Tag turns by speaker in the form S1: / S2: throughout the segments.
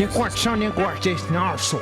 S1: 这罐少年馆这是哪儿送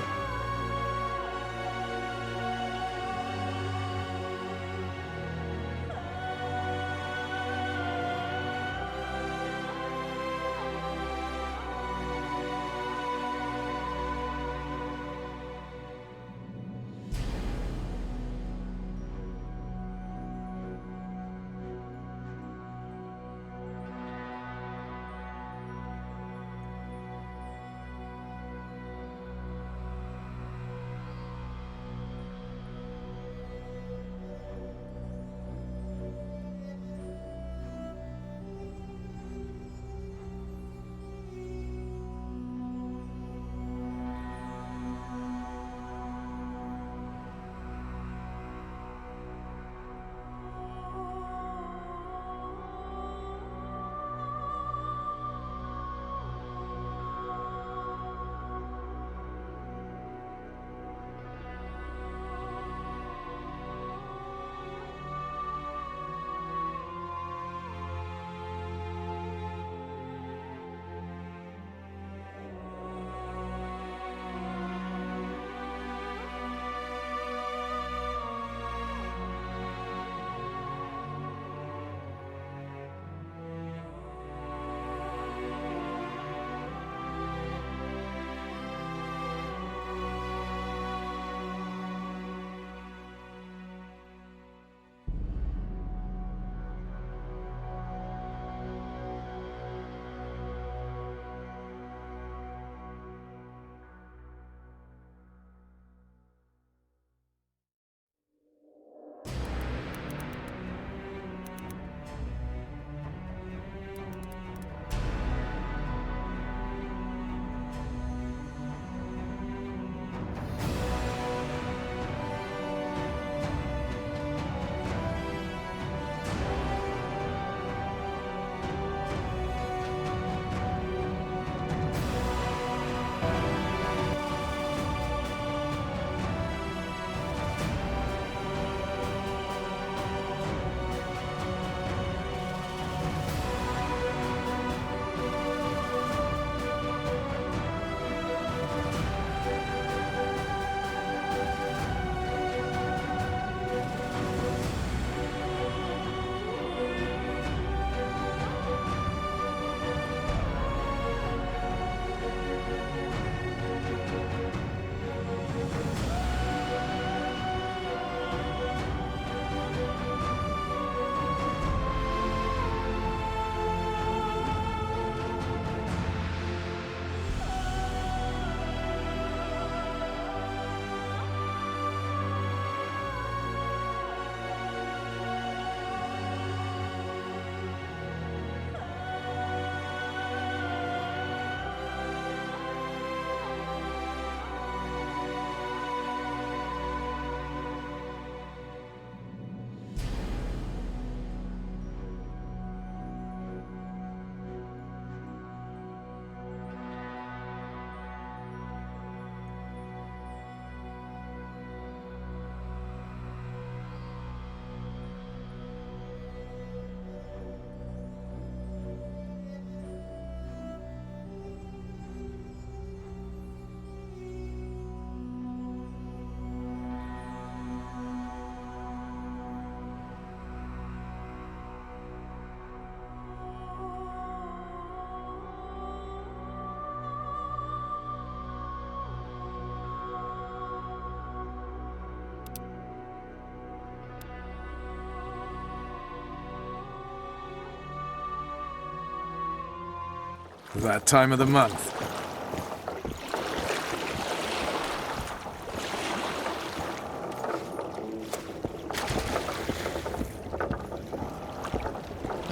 S1: ？That
S2: time of the month.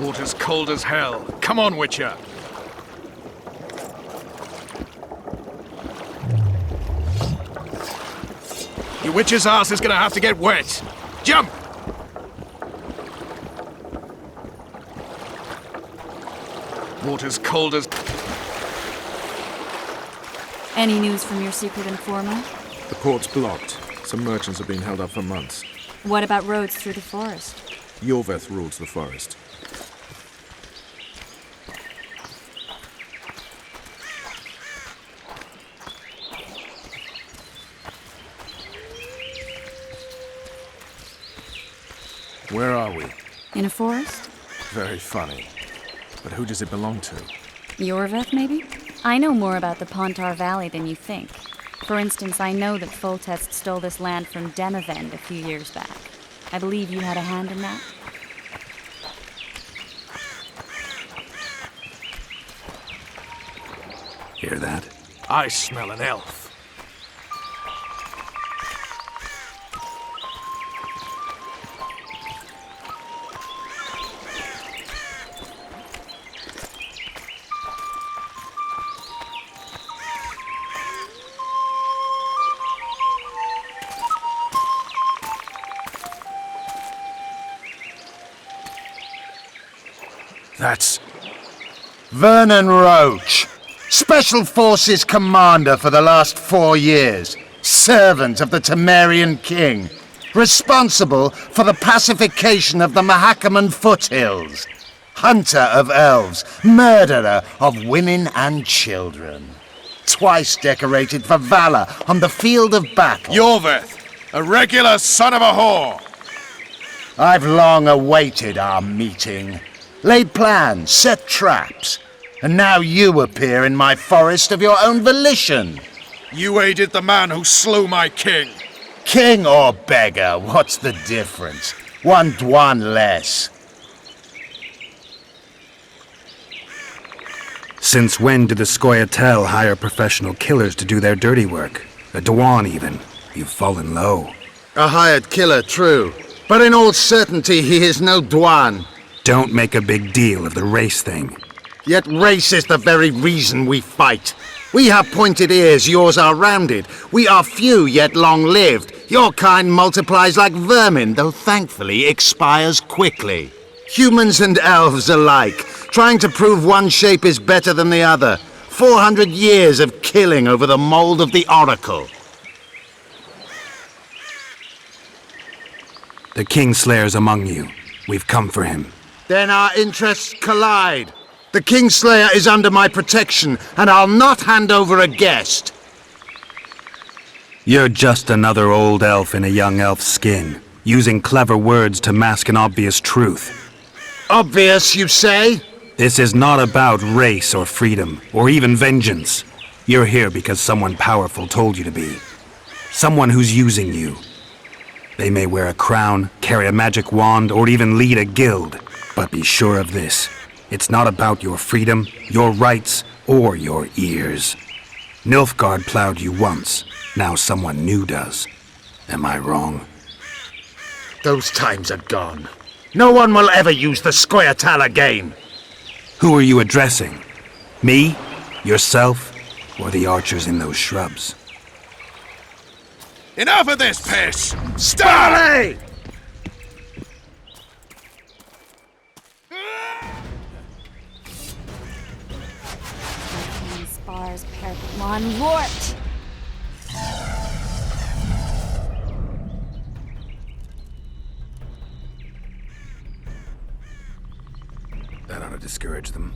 S3: Water's cold as hell. Come on, Witcher! Your witch's ass is gonna have to get wet! Jump! Water's cold as...
S4: Any news from your secret informant?
S2: The port's blocked. Some merchants have been held up for months.
S4: What about roads through the forest?
S2: Iorveth rules the forest. Where are we?
S4: In a forest?
S2: Very funny. But who does it belong to?
S4: Iorveth, maybe? I know more about the Pontar Valley than you think. For instance, I know that Foltest stole this land from Demavend a few years back. I believe you had a hand in that?
S3: Hear that? I smell an elf. That's
S5: Vernon Roche, Special Forces Commander for the last 4 years, servant of the Temerian King, responsible for the pacification of the Mahakaman foothills, hunter of elves, murderer of women and children, twice decorated for valor on the field of battle.
S3: Iorveth, a regular son of a whore.
S5: I've long awaited our meeting, laid plans, set traps, and now you appear in my forest of your own volition.
S3: You aided the man who slew my king.
S5: King or beggar, what's the difference? One Dwan less.
S6: Since when did the Scoia'tael hire professional killers to do their dirty work? A Dwan even. You've fallen low.
S5: A hired killer, true. But in all certainty, he is no Dwan.
S6: Don't make a big deal of the race thing.
S5: Yet race is the very reason we fight. We have pointed ears, yours are rounded. We are few, yet long-lived. Your kind multiplies like vermin, though thankfully expires quickly. Humans and elves alike, trying to prove one shape is better than the other. 400 years of killing over the mold of the Oracle.
S6: The Kingslayer's among you. We've come for him.
S5: Then our interests collide. The Kingslayer is under my protection, and I'll not hand over a guest.
S6: You're just another old elf in a young elf's skin, using clever words to mask an obvious truth.
S5: Obvious, you say?
S6: This is not about race or freedom, or even vengeance. You're here because someone powerful told you to be. Someone who's using you. They may wear a crown, carry a magic wand, or even lead a guild. But be sure of this. It's not about your freedom, your rights, or your ears. Nilfgaard plowed you once. Now someone new does. Am I wrong?
S5: Those times are gone. No one will ever use the Scoia'tael again.
S6: Who are you addressing? Me? Yourself? Or the archers in those shrubs?
S3: Enough of this piss! Stop!
S5: Barley!
S4: Spars, Pergamon, Lort!
S6: That ought to discourage them.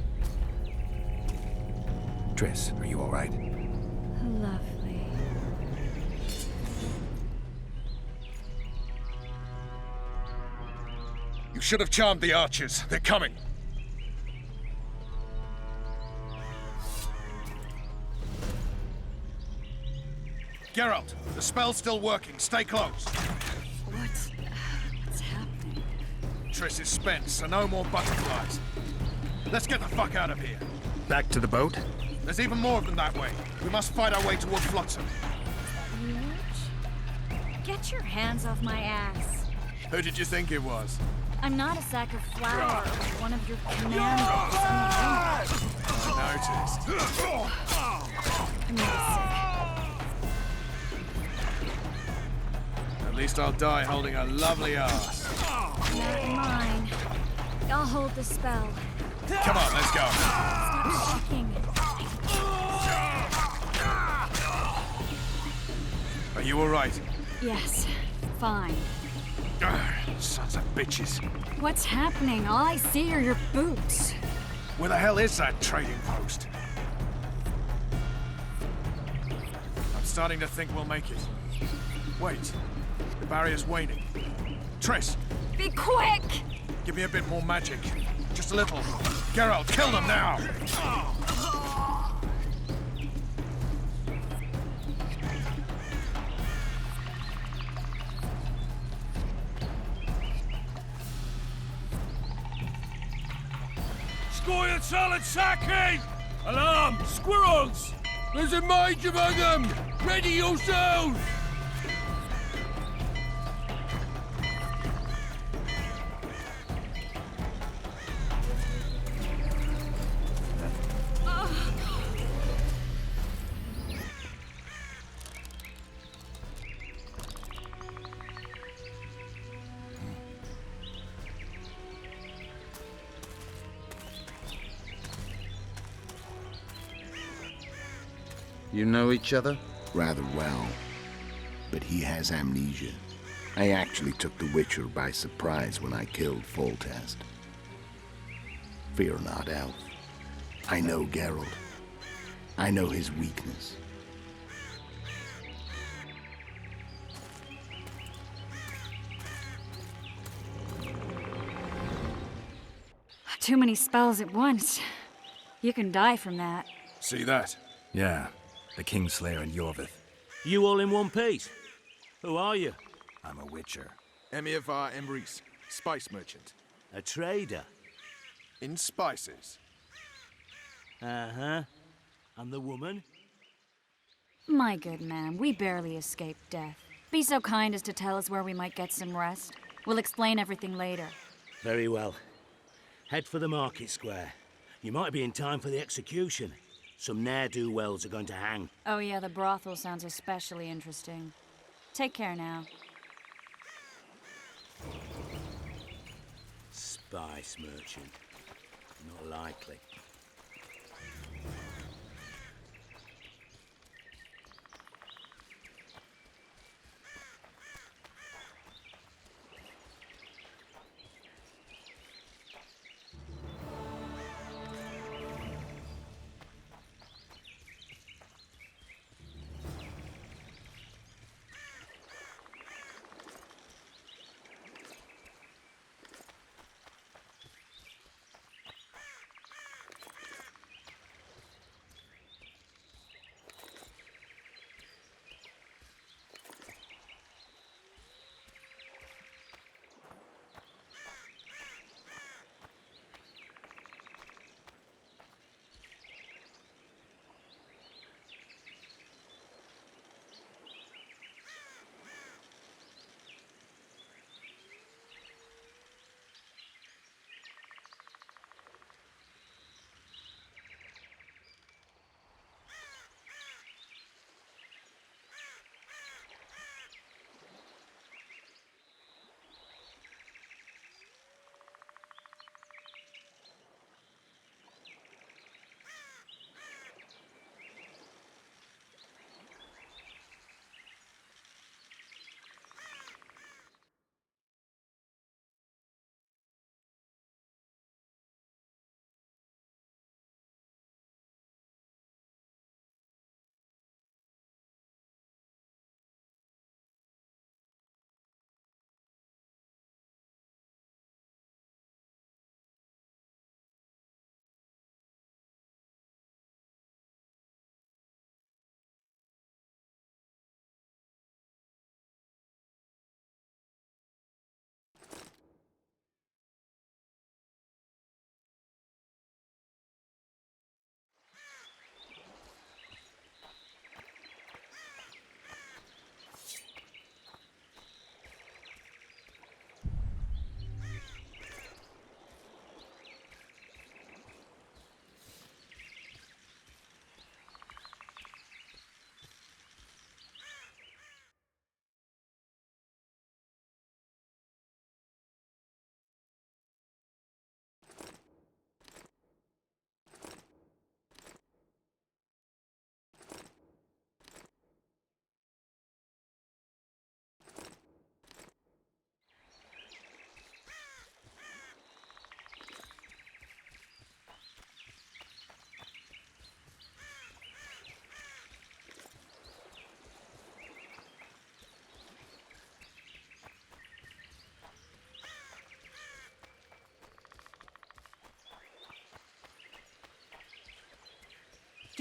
S6: Triss, are you all right?
S4: Lovely.
S3: You should have charmed the archers. They're coming. Geralt, the spell's still working. Stay close.
S4: What's happening?
S3: Triss is spent, so no more butterflies. Let's get the fuck out of here.
S6: Back to the boat?
S3: There's even more of them that way. We must fight our way toward Flotsam.
S4: Get your hands off my ass.
S3: Who did you think it was?
S4: I'm not a sack of flour or one of your commandos.
S3: I noticed.
S4: I'm really
S3: At least I'll die holding a lovely ass.
S4: sick. Not mine. I'll hold the spell.
S3: Come on, let's go.
S4: Stop shaking.
S3: Are you alright?
S4: Yes, fine.
S3: Sons of bitches.
S4: What's happening? All I see are your boots.
S3: Where the hell is that trading post? I'm starting to think we'll make it. Wait, the barrier's waning. Triss,
S4: Be quick!
S3: Give me a bit more magic. Just a little. Geralt, kill them now!
S7: Squired solid sacking! Alarm! Squirrels! There's a mage among them! Ready yourselves!
S5: You know each other?
S8: Rather well, but he has amnesia. I actually took the Witcher by surprise when I killed Foltest. Fear not, Elf. I know Geralt. I know his weakness.
S4: Too many spells at once. You can die from that.
S3: See that?
S6: Yeah, the Kingslayer and Iorveth.
S7: You all in one piece? Who are you?
S6: I'm a witcher.
S2: Eorveth and Roche, spice merchant.
S7: A trader?
S3: In spices.
S7: Uh-huh. And the woman?
S4: My good man, we barely escaped death. Be so kind as to tell us where we might get some rest. We'll explain everything later.
S7: Very well. Head for the market square. You might be in time for the execution. Some ne'er-do-wells are going to hang.
S4: Oh yeah, the brothel sounds especially interesting. Take care now.
S7: Spice merchant. Not likely.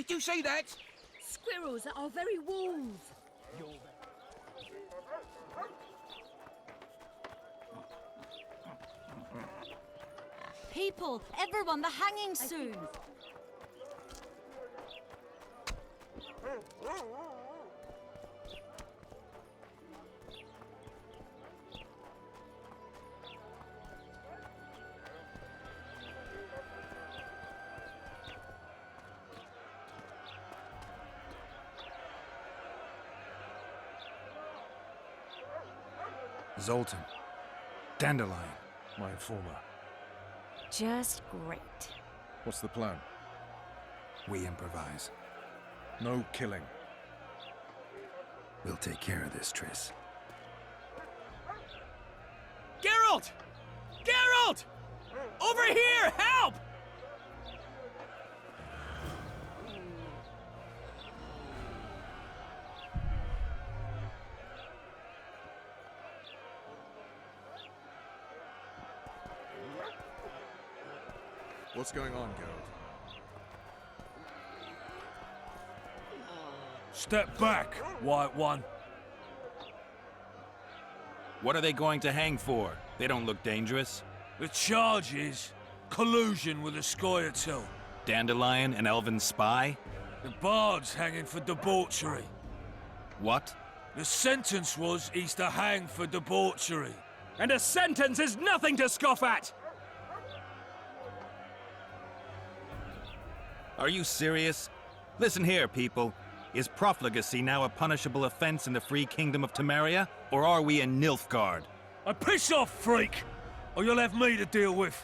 S9: Did you see that?
S10: Squirrels at our very walls.
S4: People, everyone, the hanging's soon.
S6: Zoltan. Dandelion.
S2: My informer.
S4: Just great.
S2: What's the plan?
S6: We improvise.
S2: No killing.
S6: We'll take care of this, Triss.
S9: Geralt! Geralt! Over here! Help!
S2: What's going on, Geralt?
S3: Step back, White One.
S11: What are they going to hang for? They don't look dangerous.
S3: The charge is collusion with the Scoia'tael.
S11: Dandelion, an elven spy?
S3: The bard's hanging for debauchery.
S11: What?
S3: The sentence was he's to hang for debauchery.
S9: And a sentence is nothing to scoff at!
S11: Are you serious? Listen here, people. Is profligacy now a punishable offense in the free kingdom of Temeria? Or are we in Nilfgaard?
S3: Piss off, freak! Or you'll have me to deal with.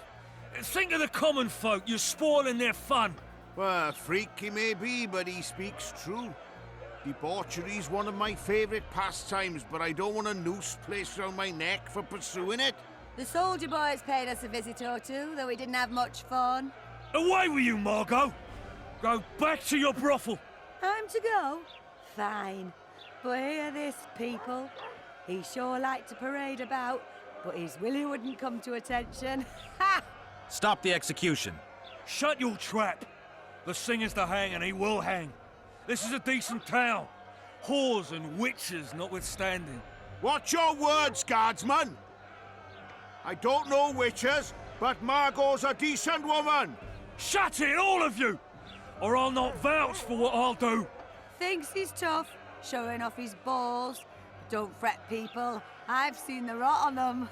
S3: Think of the common folk, you're spoiling their fun.
S8: Well, freak he may be, but he speaks true. Debauchery's one of my favourite pastimes, but I don't want a noose placed around my neck for pursuing it.
S10: The soldier boys paid us a visit or two, though we didn't have much fun.
S3: Away with you, Margot! Go back to your brothel!
S10: Time to go? Fine. But hear this, people. He sure liked to parade about, but his willy wouldn't come to attention. Ha!
S11: Stop the execution.
S3: Shut your trap! The singer's to hang and he will hang. This is a decent town. Whores and witches notwithstanding.
S8: Watch your words, guardsman! I don't know witches, but Margot's a decent woman!
S3: Shut it, all of you! Or I'll not vouch for what I'll do.
S10: Thinks he's tough, showing off his balls. Don't fret, people. I've seen the rot on them.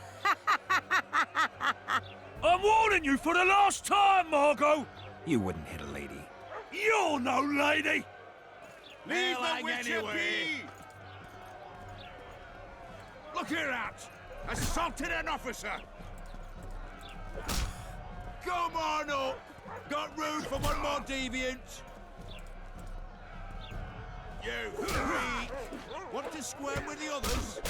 S3: I'm warning you for the last time, Margot!
S6: You wouldn't hit a lady.
S3: You're no lady!
S8: Leave the witcher be!
S3: Look here out! Assaulted an officer!
S8: Come on up! Got room for one more deviant? You freak! Want to square with the others?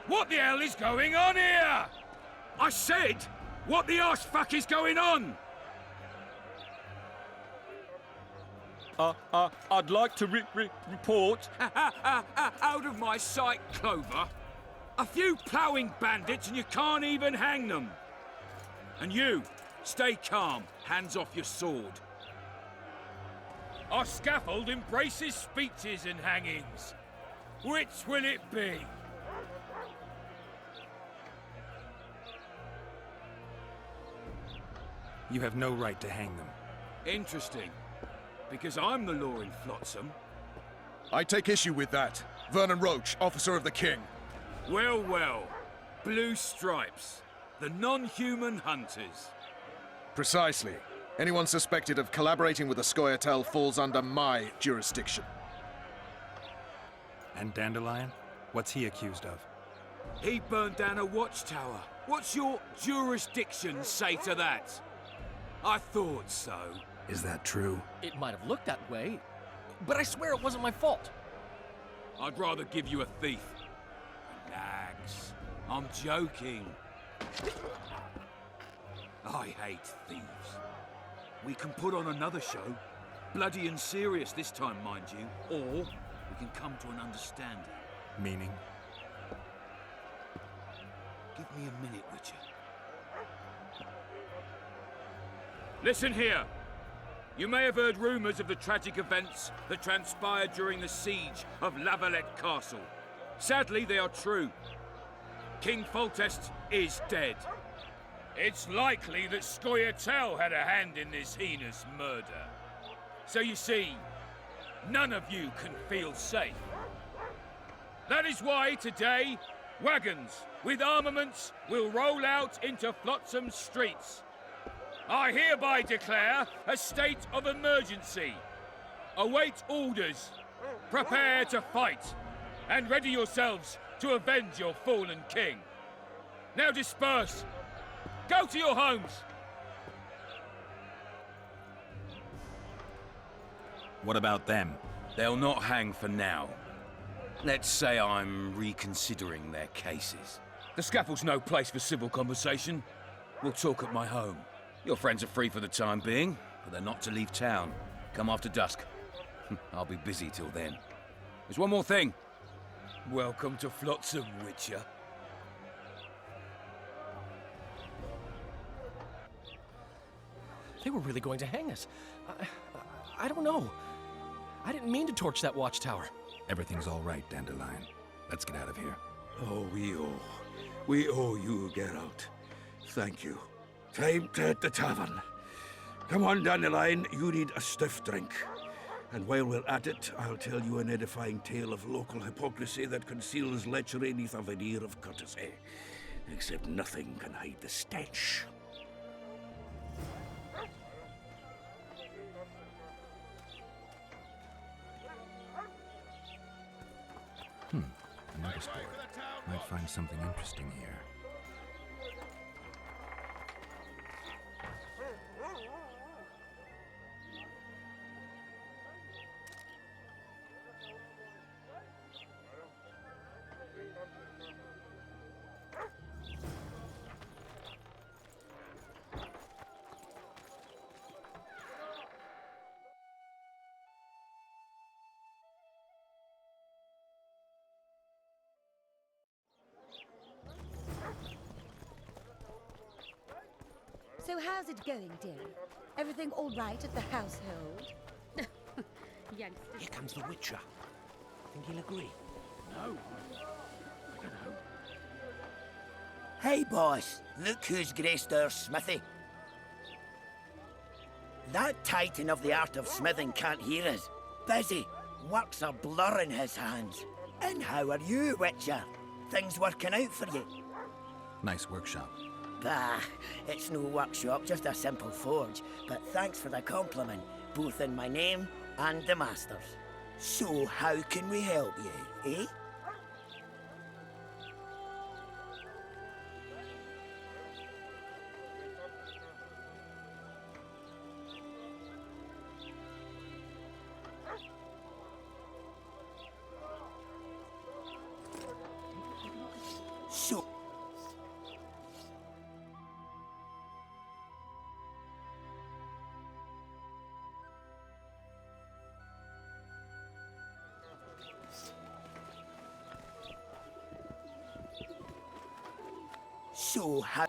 S3: What the hell is going on here?
S9: I said, what the arse fuck is going on? I'd like to report. Out of my sight, Clover. A few ploughing bandits and you can't even hang them. And you, stay calm, hands off your sword. Our scaffold embraces speeches and hangings. Which will it be?
S6: You have no right to hang them.
S9: Interesting. Because I'm the law in Flotsam.
S2: I take issue with that. Vernon Roche, officer of the king.
S9: Well, well. Blue Stripes. The non-human hunters.
S2: Precisely. Anyone suspected of collaborating with the Scoia'tael falls under my jurisdiction.
S6: And Dandelion? What's he accused of?
S9: He burned down a watchtower. What's your jurisdiction say to that? I thought so.
S6: Is that true?
S12: It might have looked that way, but I swear it wasn't my fault.
S9: I'd rather give you a thief. Relax. I'm joking. I hate thieves. We can put on another show. Bloody and serious this time, mind you. Or we can come to an understanding.
S6: Meaning?
S9: Give me a minute, Witcher. Listen here. You may have heard rumors of the tragic events that transpired during the siege of La Valette Castle. Sadly, they are true. King Foltest is dead. It's likely that Scoia'tael had a hand in this heinous murder. So you see, none of you can feel safe. That is why today, wagons with armaments will roll out into Flotsam streets. I hereby declare a state of emergency. Await orders. Prepare to fight. And ready yourselves to avenge your fallen king. Now disperse. Go to your homes.
S11: What about them?
S9: They'll not hang for now. Let's say I'm reconsidering their cases. The scaffold's no place for civil conversation. We'll talk at my home. Your friends are free for the time being, but they're not to leave town. Come after dusk. I'll be busy till then. There's one more thing. Welcome to Flotsam, Witcher.
S12: They were really going to hang us. I don't know. I didn't mean to torch that watchtower.
S6: Everything's all right, Dandelion. Let's get out of here.
S13: Oh, we owe you, Geralt. Thank you. Time to hit the tavern. Come on, Dandelion, you need a stiff drink. And while we're at it, I'll tell you an edifying tale of local hypocrisy that conceals lechery neath a veneer of courtesy. Except nothing can hide the stench.
S6: A notice board. Might find something interesting here.
S10: So how's it going, dearie? Everything all right at the household?
S7: Youngster.
S12: Here comes the Witcher. I think he'll agree.
S7: No. I don't know.
S14: Hey, boss. Look who's graced our smithy. That titan of the art of smithing can't hear us. Busy. Work's a blur in his hands. And how are you, Witcher? Things working out for you?
S6: Nice workshop.
S14: Bah, it's no workshop, just a simple forge. But thanks for the compliment, both in my name and the master's. So how can we help you, eh? So... So how...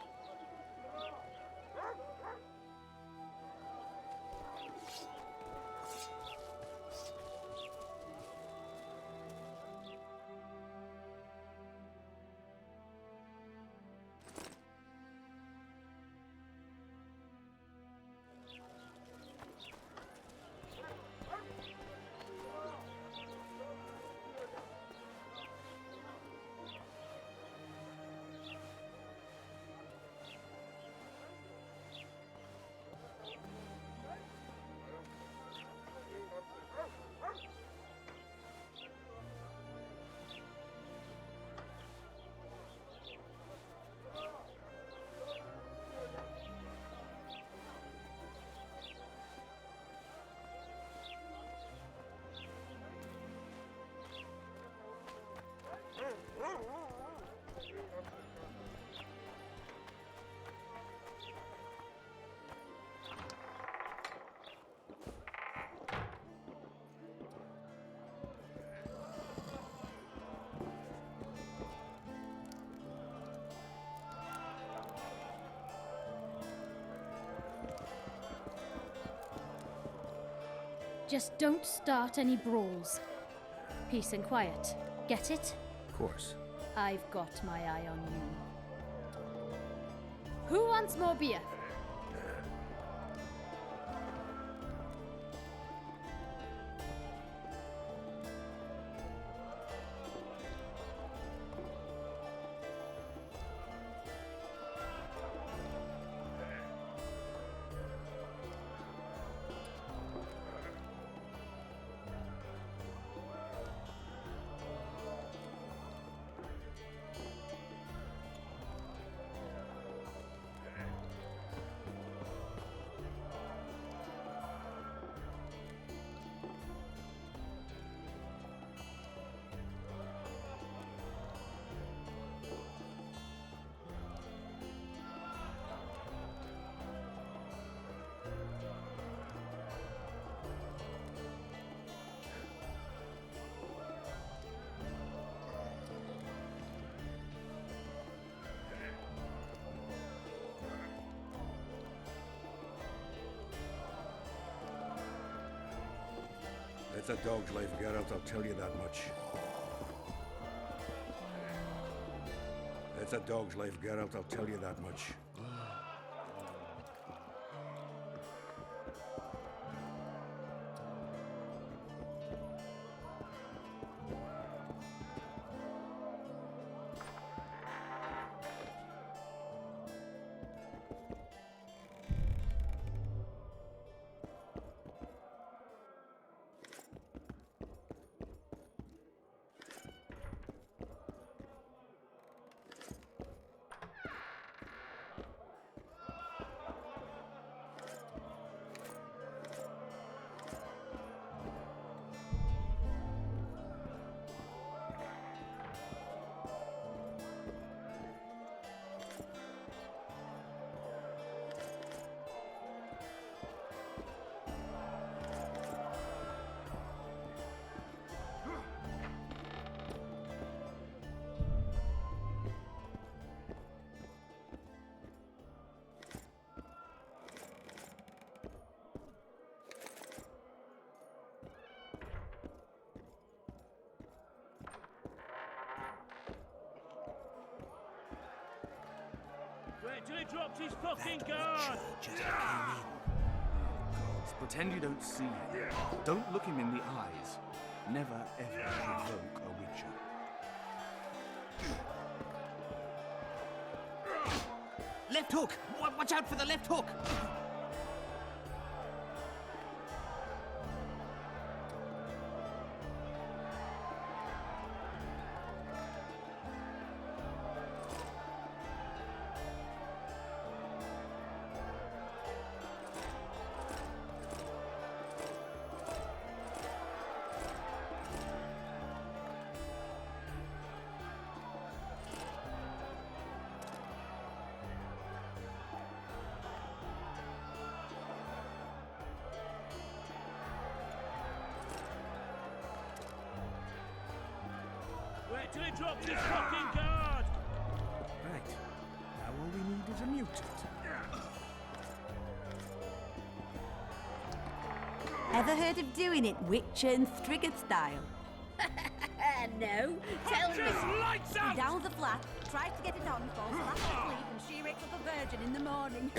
S15: Just don't start any brawls. Peace and quiet. Get it?
S11: Of course.
S15: I've got my eye on you. Who wants more beer?
S13: It's a dog's life, Geralt, I'll tell you that much. It's a dog's life, Geralt, I'll tell you that much.
S3: Wait till he drops his fucking guard!
S16: Gods, pretend you don't see him. Don't look him in the eyes. Never, ever provoke a witcher.
S17: Left hook! Watch out for the left hook!
S3: Wait till he drops his fucking guard!
S16: Right. Now all we need is a mutant.
S10: Ever heard of doing it Witcher and Striggett style?
S15: No. Tell me.
S3: Lights out!
S10: Down the flat, tries to get it on, falls flat asleep, and she wakes up a virgin in the morning.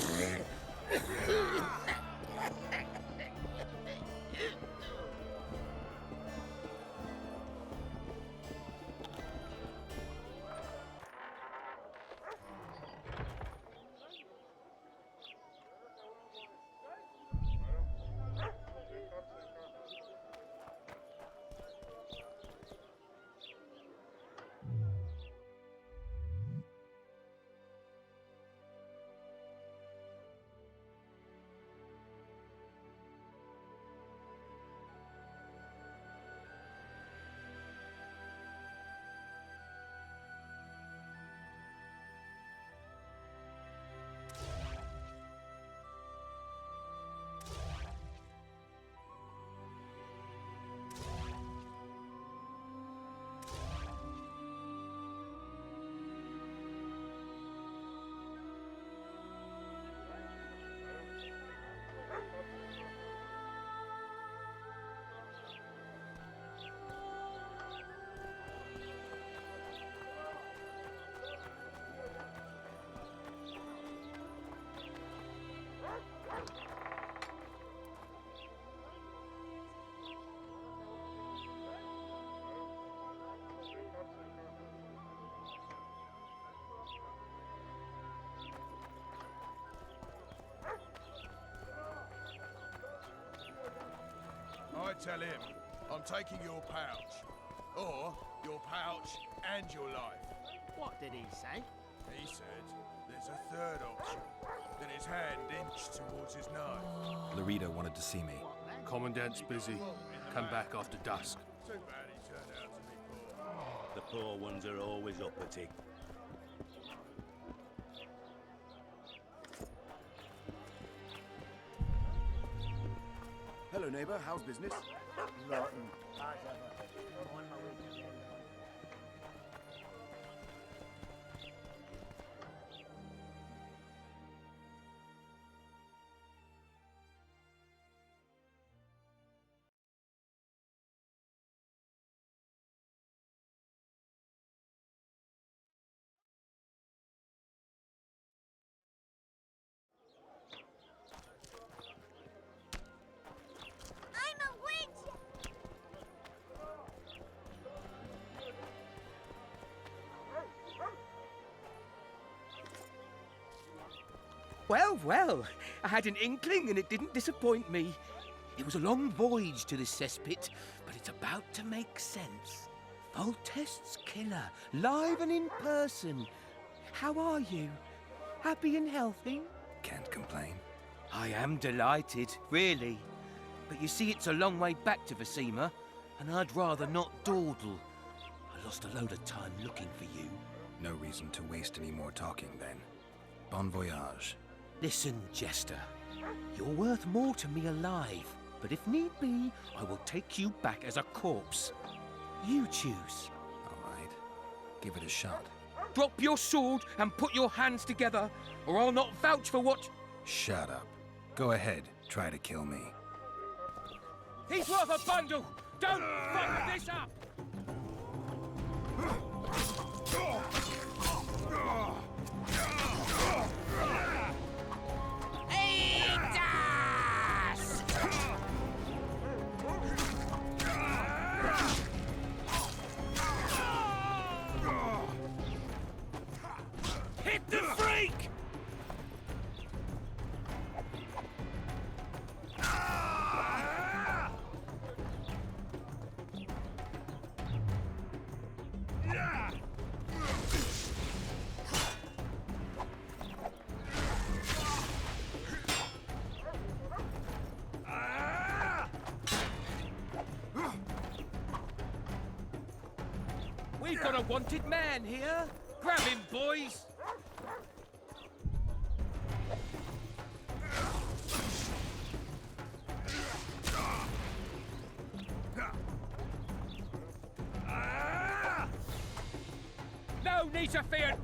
S2: tell him I'm taking your pouch. Or your pouch and your life.
S17: What did he say?
S2: He said there's a third option. Then his hand inched towards his knife.
S11: Larita wanted to see me.
S3: Commandant's busy. Come back after dusk.
S2: Too bad he turned out to be poor.
S7: The poor ones are always uppity.
S16: Hello, neighbor. How's business?
S14: Rotten. As ever. I'm on my way to the end.
S18: Well, well, I had an inkling and it didn't disappoint me. It was a long voyage to this cesspit, but it's about to make sense. Foltest's killer, live and in person. How are you? Happy and healthy?
S6: Can't complain.
S18: I am delighted, really. But you see, it's a long way back to Vecima, and I'd rather not dawdle. I lost a load of time looking for you.
S6: No reason to waste any more talking, then. Bon voyage.
S18: Listen, Jester. You're worth more to me alive, but if need be, I will take you back as a corpse. You choose.
S6: All right. Give it a shot.
S18: Drop your sword and put your hands together, or I'll not vouch for what...
S6: Shut up. Go ahead. Try to kill me.
S18: He's worth a bundle! Don't fuck this up! Hit the freak! We've got a wanted man here. Grab him, boys. No need to fear.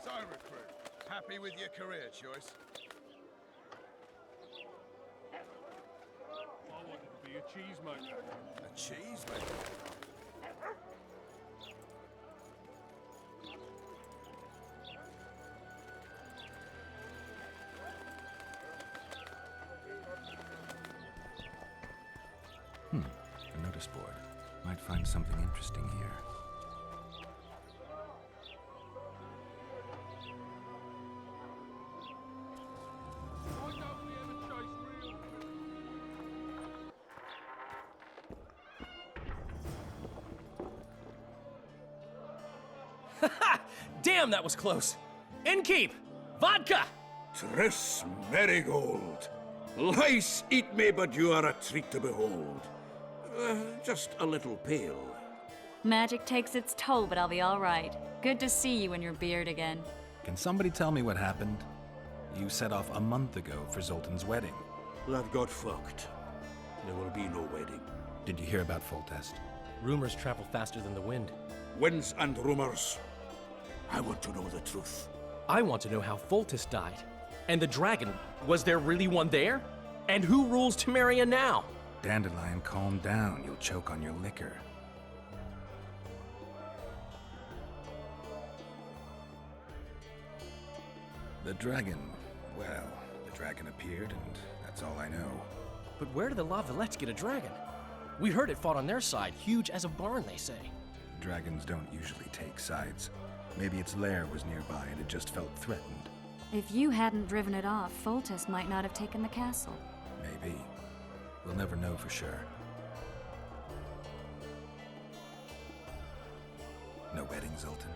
S2: So, recruit, happy with your career choice?
S3: I wanted to be a cheesemaker.
S2: A cheesemaker?
S6: A notice board. Might find something interesting here.
S12: Damn, that was close. Innkeep! Vodka!
S13: Tris Marigold. Lice eat me, but you are a treat to behold. Just a little pale.
S4: Magic takes its toll, but I'll be all right. Good to see you and your beard again.
S6: Can somebody tell me what happened? You set off a month ago for Zoltan's wedding.
S13: That got fucked. There will be no wedding.
S6: Did you hear about Foltest?
S12: Rumors travel faster than the wind.
S13: Winds and rumors. I want to know the truth.
S12: I want to know how Foltest died. And the dragon, was there really one there? And who rules Temeria now?
S6: Dandelion, calm down. You'll choke on your liquor. The dragon. Well, the dragon appeared, and that's all I know.
S12: But where did the Lavalettes get a dragon? We heard it fought on their side, huge as a barn, they say.
S6: Dragons don't usually take sides. Maybe its lair was nearby and it just felt threatened.
S4: If you hadn't driven it off, Foltest might not have taken the castle.
S6: Maybe. We'll never know for sure. No wedding, Zoltan?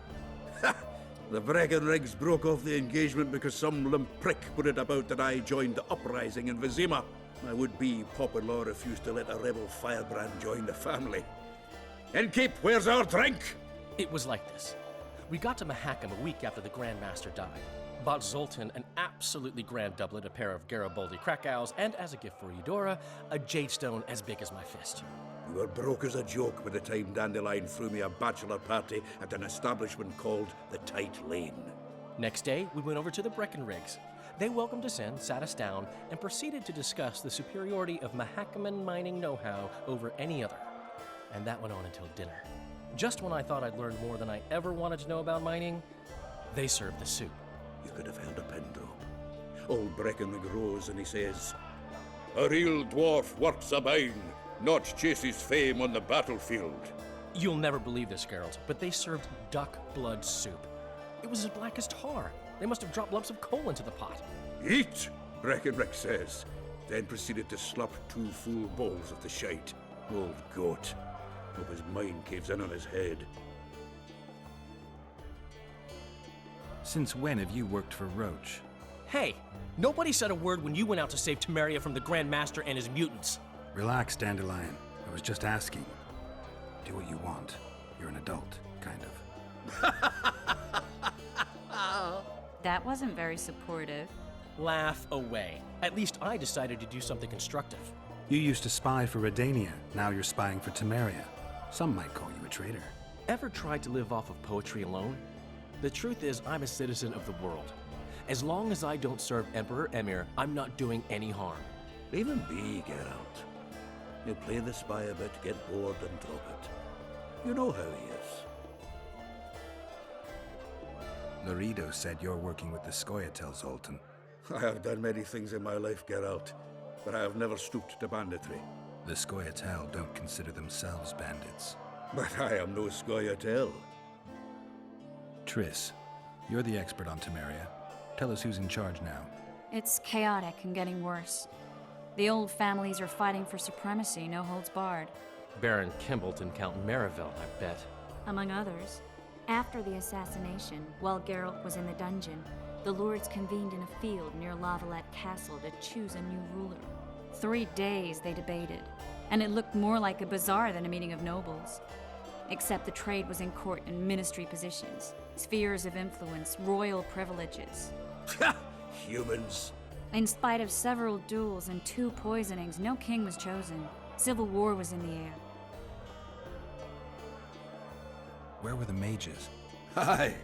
S13: The Breckenrigs broke off the engagement because some limp prick put it about that I joined the uprising in Vizima. My would-be Popper-law refused to let a rebel firebrand join the family. Innkeep, where's our drink?
S12: It was like this. We got to Mahakam a week after the Grand Master died. Bought Zoltan an absolutely grand doublet, a pair of Garibaldi Krakau's, and as a gift for Eudora, a jade stone as big as my fist.
S13: You were broke as a joke by the time Dandelion threw me a bachelor party at an establishment called the Tight Lane.
S12: Next day, we went over to the Breckenrigs. They welcomed us in, sat us down, and proceeded to discuss the superiority of Mahakaman mining know-how over any other. And that went on until dinner. Just when I thought I'd learned more than I ever wanted to know about mining, they served the soup.
S13: You could have held a pin drop. Old Breckenrig rose and he says, "A real dwarf works a mine, not chases fame on the battlefield."
S12: You'll never believe this, Geralt, but they served duck blood soup. It was as black as tar. They must have dropped lumps of coal into the pot.
S13: "Eat," Breckenrig says, then proceeded to slurp 2 full bowls of the shite. Old goat. Hope his mind caves in on his head.
S6: Since when have you worked for Roche?
S12: Hey, nobody said a word when you went out to save Temeria from the Grand Master and his mutants.
S6: Relax, Dandelion. I was just asking. Do what you want. You're an adult, kind of.
S4: That wasn't very supportive.
S12: Laugh away. At least I decided to do something constructive.
S6: You used to spy for Redania. Now you're spying for Temeria. Some might call you a traitor.
S12: Ever tried to live off of poetry alone? The truth is, I'm a citizen of the world. As long as I don't serve Emperor Emir, I'm not doing any harm.
S13: Leave him be, Geralt. He'll play the spy a bit, get bored, and drop it. You know how he is.
S6: Laredo said you're working with the Scoia'tael, Zoltan.
S13: I have done many things in my life, Geralt, but I have never stooped to banditry.
S6: The Scoia'tael don't consider themselves bandits.
S13: But I am no Scoia'tael.
S6: Triss, you're the expert on Temeria. Tell us who's in charge now.
S4: It's chaotic and getting worse. The old families are fighting for supremacy, no holds barred.
S12: Baron Kimbolt and Count Merivale, I bet.
S4: Among others. After the assassination, while Geralt was in the dungeon, the lords convened in a field near Lavalette Castle to choose a new ruler. 3 days they debated, and it looked more like a bazaar than a meeting of nobles. Except the trade was in court and ministry positions, spheres of influence, royal privileges.
S13: Humans.
S4: In spite of several duels and 2 poisonings, no king was chosen. Civil war was in the air.
S6: Where were the mages?
S13: Aye.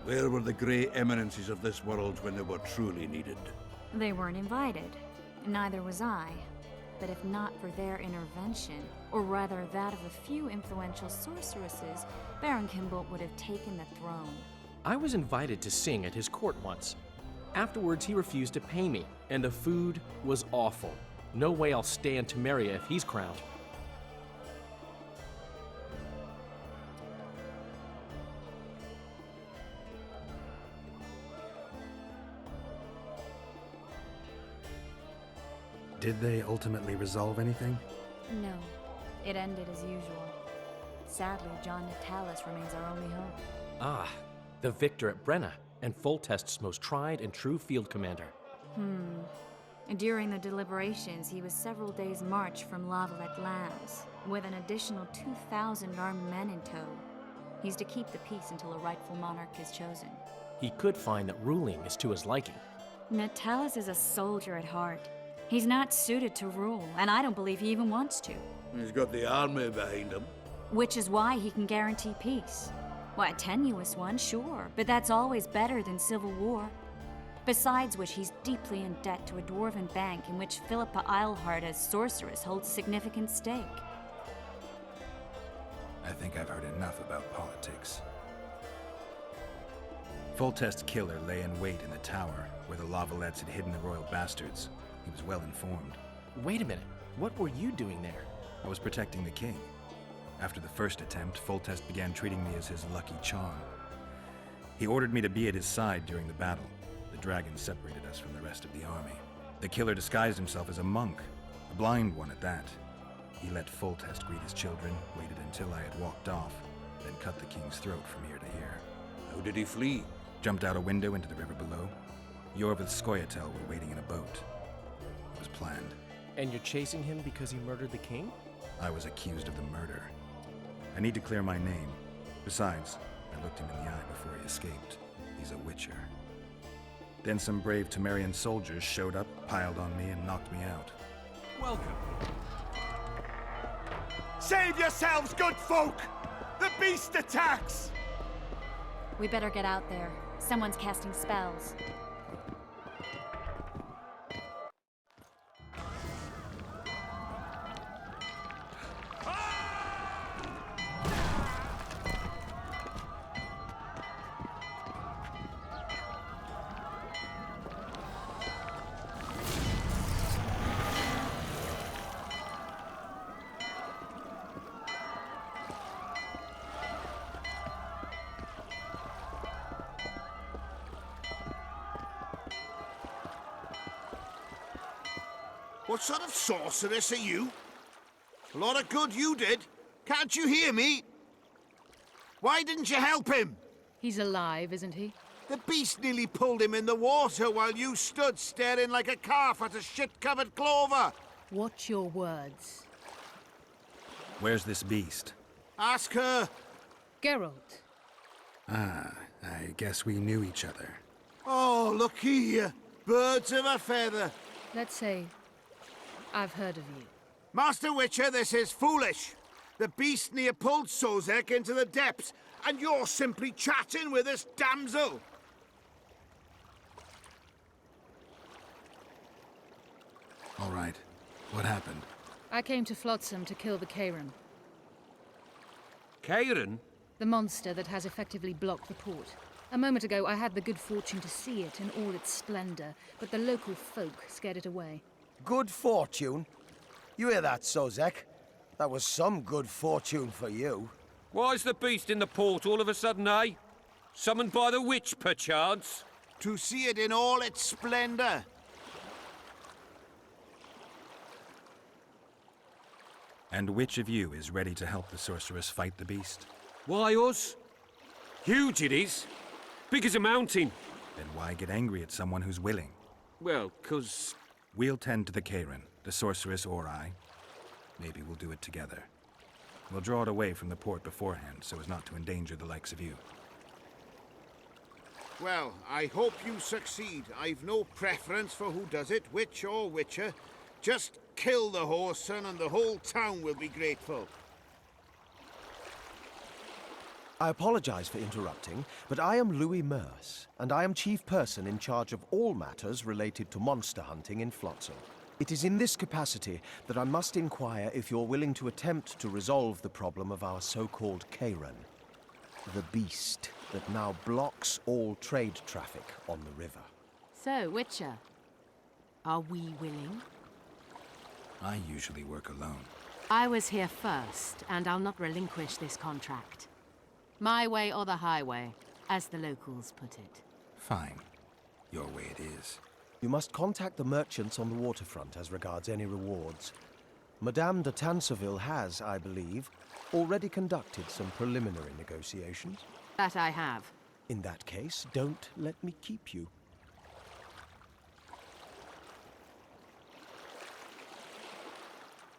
S13: Where were the grey eminences of this world when they were truly needed?
S4: They weren't invited. Neither was I. But if not for their intervention, or rather that of a few influential sorceresses, Baron Kimbolt would have taken the throne.
S12: I was invited to sing at his court once. Afterwards, he refused to pay me, and the food was awful. No way I'll stay in Temeria if he's crowned.
S6: Did they ultimately resolve anything?
S4: No. It ended as usual. Sadly, John Natalis remains our only hope.
S12: Ah, the victor at Brenna, and Foltest's most tried and true field commander.
S4: During the deliberations, he was several days' march from Lavalette lands, with an additional 2,000 armed men in tow. He's to keep the peace until a rightful monarch is chosen.
S12: He could find that ruling is to his liking.
S4: Natalis is a soldier at heart. He's not suited to rule, and I don't believe he even wants to.
S13: He's got the army behind him.
S4: Which is why he can guarantee peace. Well, a tenuous one, sure, but that's always better than civil war. Besides which, he's deeply in debt to a dwarven bank in which Philippa Eilhart as sorceress holds a significant stake.
S6: I think I've heard enough about politics. Foltest's killer lay in wait in the tower, where the Lavalettes had hidden the royal bastards. He was well informed.
S12: Wait a minute. What were you doing there?
S6: I was protecting the king. After the first attempt, Foltest began treating me as his lucky charm. He ordered me to be at his side during the battle. The dragon separated us from the rest of the army. The killer disguised himself as a monk, a blind one at that. He let Foltest greet his children, waited until I had walked off, then cut the king's throat from ear to ear.
S13: How did he flee?
S6: Jumped out a window into the river below. Iorveth Skoyatel were waiting in a boat. It was planned.
S12: And you're chasing him because he murdered the king?
S6: I was accused of the murder. I need to clear my name. Besides, I looked him in the eye before he escaped. He's a witcher. Then some brave Temerian soldiers showed up, piled on me, and knocked me out.
S3: Welcome.
S19: Save yourselves, good folk! The beast attacks!
S4: We better get out there. Someone's casting spells.
S19: What sort of sorceress are you? A lot of good you did. Can't you hear me? Why didn't you help him?
S15: He's alive, isn't he?
S19: The beast nearly pulled him in the water while you stood staring like a calf at a shit-covered clover.
S15: Watch your words.
S6: Where's this beast?
S19: Ask her.
S15: Geralt.
S6: Ah, I guess we knew each other.
S19: Oh, look here. Birds of a feather.
S15: Let's say I've heard of you.
S19: Master Witcher, this is foolish. The beast near pulled Sozek into the depths, and you're simply chatting with this damsel.
S6: All right. What happened?
S15: I came to Flotsam to kill the Kairan.
S18: Kairan?
S15: The monster that has effectively blocked the port. A moment ago, I had the good fortune to see it in all its splendor, but the local folk scared it away.
S20: Good fortune? You hear that, Sozek? That was some good fortune for you.
S18: Why's the beast in the port all of a sudden, eh? Summoned by the witch, perchance?
S19: To see it in all its splendor.
S6: And which of you is ready to help the sorceress fight the beast?
S18: Why us? Huge it is. Big as a mountain.
S6: Then why get angry at someone who's willing?
S18: Well, 'cause...
S6: We'll tend to the Kairan, the sorceress or I. Maybe we'll do it together. We'll draw it away from the port beforehand so as not to endanger the likes of you.
S19: Well, I hope you succeed. I've no preference for who does it, witch or witcher. Just kill the whoreson and the whole town will be grateful.
S21: I apologize for interrupting, but I am Louis Merce, and I am chief person in charge of all matters related to monster hunting in Flotsam. It is in this capacity that I must inquire if you're willing to attempt to resolve the problem of our so-called Kairan, the beast that now blocks all trade traffic on the river.
S15: So, Witcher, are we willing?
S6: I usually work alone.
S15: I was here first, and I'll not relinquish this contract. My way or the highway, as the locals put it.
S6: Fine. Your way it is.
S21: You must contact the merchants on the waterfront as regards any rewards. Madame de Tanseville has, I believe, already conducted some preliminary negotiations.
S15: That I have.
S21: In that case, don't let me keep you.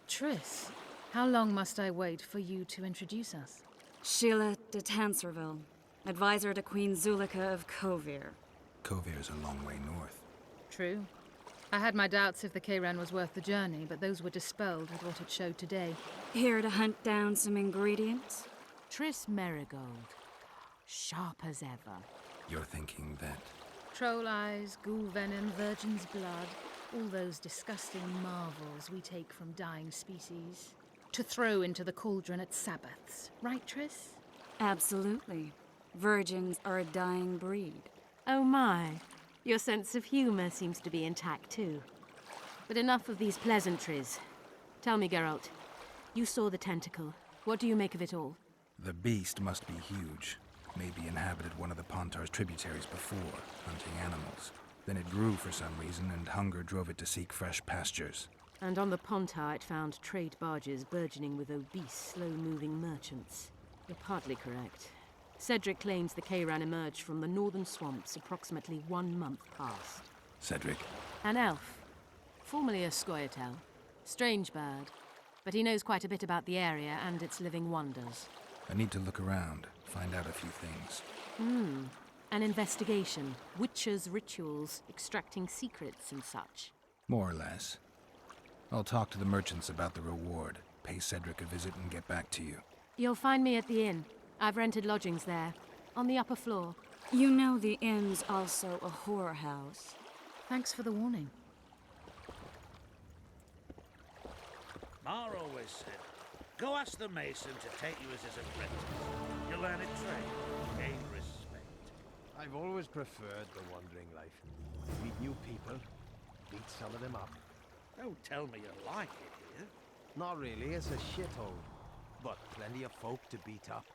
S15: Triss, how long must I wait for you to introduce us?
S4: Sheila de Tanserville, advisor to Queen Zulika of Kovir.
S6: Kovir's a long way north.
S15: True. I had my doubts if the Kairan was worth the journey, but those were dispelled with what it showed today.
S4: Here to hunt down some ingredients?
S15: Triss Merigold. Sharp as ever.
S6: You're thinking that...
S15: Troll eyes, ghoul venom, virgin's blood, all those disgusting marvels we take from dying species, to throw into the cauldron at Sabbaths. Right, Triss?
S4: Absolutely. Virgins are a dying breed.
S15: Oh my. Your sense of humor seems to be intact too. But enough of these pleasantries. Tell me, Geralt. You saw the tentacle. What do you make of it all?
S6: The beast must be huge. Maybe inhabited one of the Pontar's tributaries before, hunting animals. Then it grew for some reason, and hunger drove it to seek fresh pastures.
S15: And on the Pontar it found trade barges burgeoning with obese, slow-moving merchants. You're partly correct. Cedric claims the Kayran emerged from the northern swamps approximately 1 month past.
S6: Cedric?
S15: An elf. Formerly a Scoia'tael. Strange bird. But he knows quite a bit about the area and its living wonders.
S6: I need to look around, find out a few things.
S15: An investigation. Witches' rituals, extracting secrets and such.
S6: More or less. I'll talk to the merchants about the reward, pay Cedric a visit and get back to you.
S15: You'll find me at the inn. I've rented lodgings there, on the upper floor.
S4: You know the inn's also a whorehouse.
S15: Thanks for the warning.
S1: Ma always said, go ask the mason to take you as his apprentice. You'll learn a trade, gain respect.
S21: I've always preferred the wandering life. Meet new people, beat some of them up.
S1: Don't tell me you like it here.
S21: Not really, it's a shithole. But plenty of folk to beat up.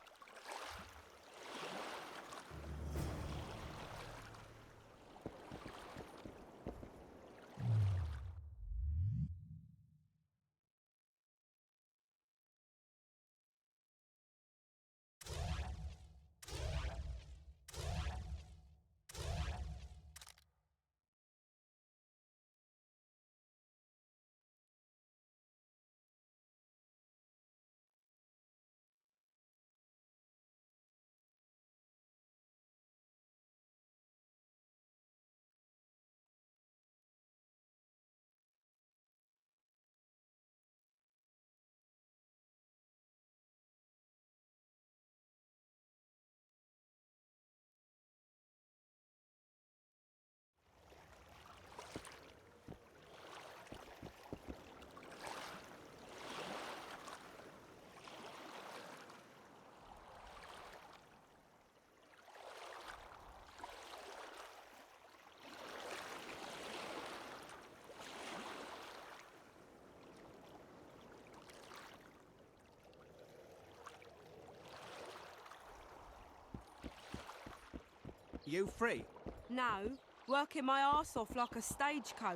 S18: You free?
S22: No, working my arse off like a stagecoach.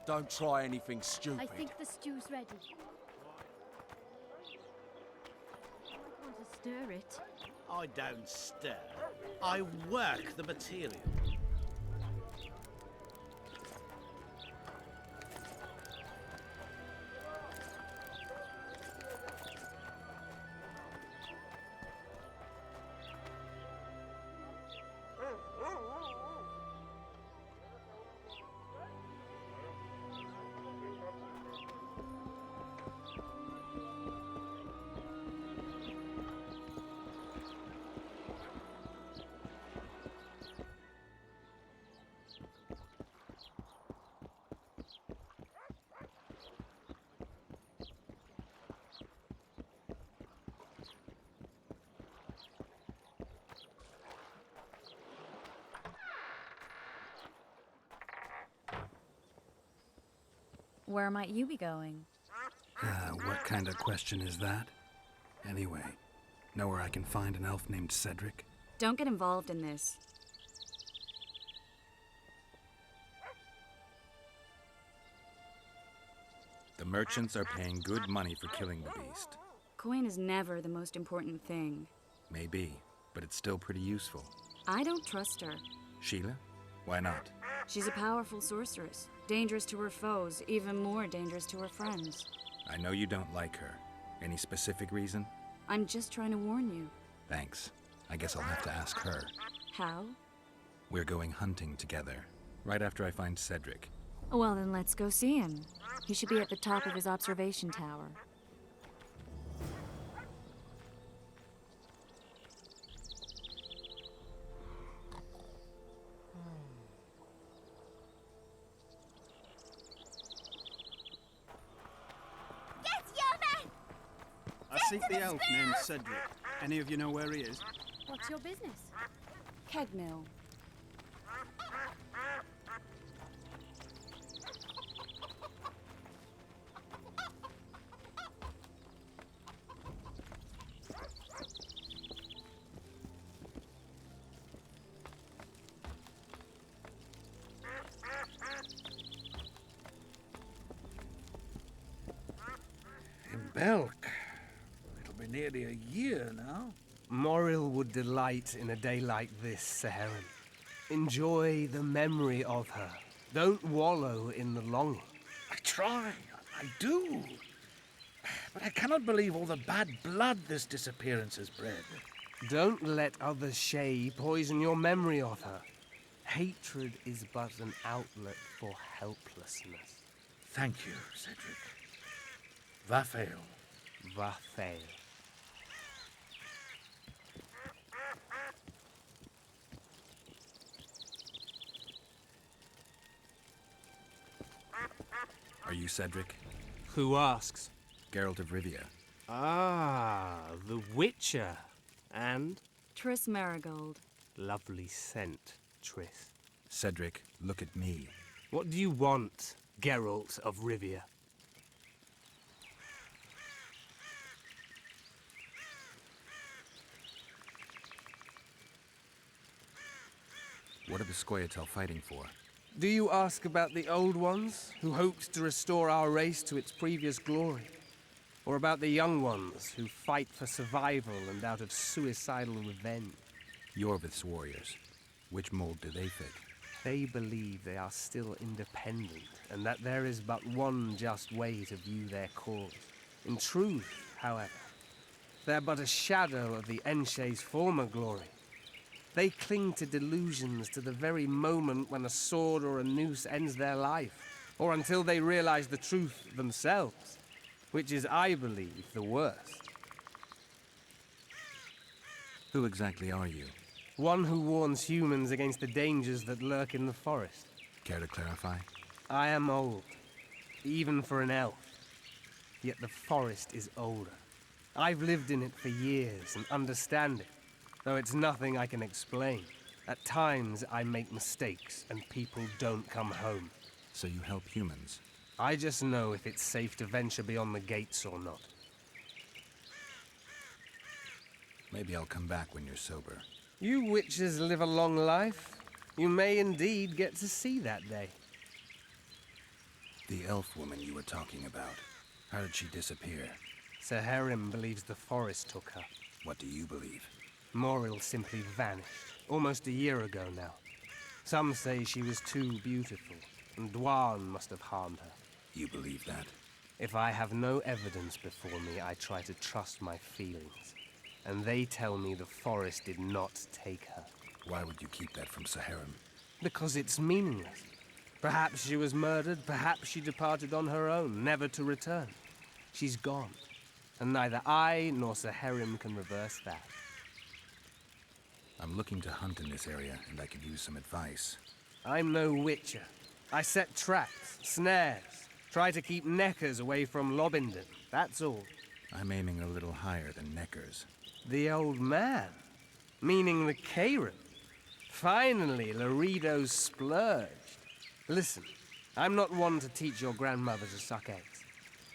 S18: Don't try anything stupid.
S23: I think the stew's ready. I want to stir it.
S1: I don't stir. I work the material.
S4: Where might you be going?
S6: What kind of question is that? Anyway, know where I can find an elf named Cedric?
S4: Don't get involved in this.
S11: The merchants are paying good money for killing the beast.
S4: Coin is never the most important thing.
S11: Maybe, but it's still pretty useful.
S4: I don't trust her.
S11: Sheila? Why not?
S4: She's a powerful sorceress. Dangerous to her foes, even more dangerous to her friends.
S11: I know you don't like her. Any specific reason?
S4: I'm just trying to warn you.
S11: Thanks. I guess I'll have to ask her.
S4: How?
S11: We're going hunting together, right after I find Cedric.
S4: Well, then let's go see him. He should be at the top of his observation tower.
S5: Seek the elf named Cedric. Any of you know where he is?
S23: What's your business?
S4: Keg mill.
S1: In Belk. It'll be nearly a year now.
S18: Moril would delight in a day like this, Saharan. Enjoy the memory of her. Don't wallow in the longing.
S1: I try, I do. But I cannot believe all the bad blood this disappearance has bred.
S18: Don't let others' shade poison your memory of her. Hatred is but an outlet for helplessness.
S1: Thank you, Cedric. Vafail.
S18: Vafail.
S11: Are you Cedric?
S18: Who asks?
S11: Geralt of Rivia.
S18: Ah, the Witcher. And?
S4: Triss Marigold.
S18: Lovely scent, Triss.
S11: Cedric, look at me.
S18: What do you want, Geralt of Rivia?
S11: What are the Scoia'tael fighting for?
S18: Do you ask about the old ones, who hoped to restore our race to its previous glory? Or about the young ones, who fight for survival and out of suicidal revenge?
S11: Iorveth's warriors. Which mold do they fit?
S18: They believe they are still independent, and that there is but one just way to view their cause. In truth, however, they're but a shadow of the Enshe's former glory. They cling to delusions to the very moment when a sword or a noose ends their life, or until they realize the truth themselves, which is, I believe, the worst.
S11: Who exactly are you?
S18: One who warns humans against the dangers that lurk in the forest.
S11: Care to clarify?
S18: I am old, even for an elf. Yet the forest is older. I've lived in it for years and understand it, though it's nothing I can explain. At times, I make mistakes and people don't come home.
S11: So you help humans?
S18: I just know if it's safe to venture beyond the gates or not.
S11: Maybe I'll come back when you're sober.
S18: You witches live a long life. You may indeed get to see that day.
S11: The elf woman you were talking about. How did she disappear?
S18: Saharim believes the forest took her.
S11: What do you believe?
S18: Moril simply vanished, almost a year ago now. Some say she was too beautiful, and Dwan must have harmed her.
S11: You believe that?
S18: If I have no evidence before me, I try to trust my feelings. And they tell me the forest did not take her.
S11: Why would you keep that from Saharim?
S18: Because it's meaningless. Perhaps she was murdered, perhaps she departed on her own, never to return. She's gone, and neither I nor Saharim can reverse that.
S11: I'm looking to hunt in this area, and I could use some advice.
S18: I'm no witcher. I set traps, snares, try to keep neckers away from Lobindon, that's all.
S11: I'm aiming a little higher than neckers.
S18: The old man? Meaning the Karen? Finally, Laredo's splurged. Listen, I'm not one to teach your grandmother to suck eggs.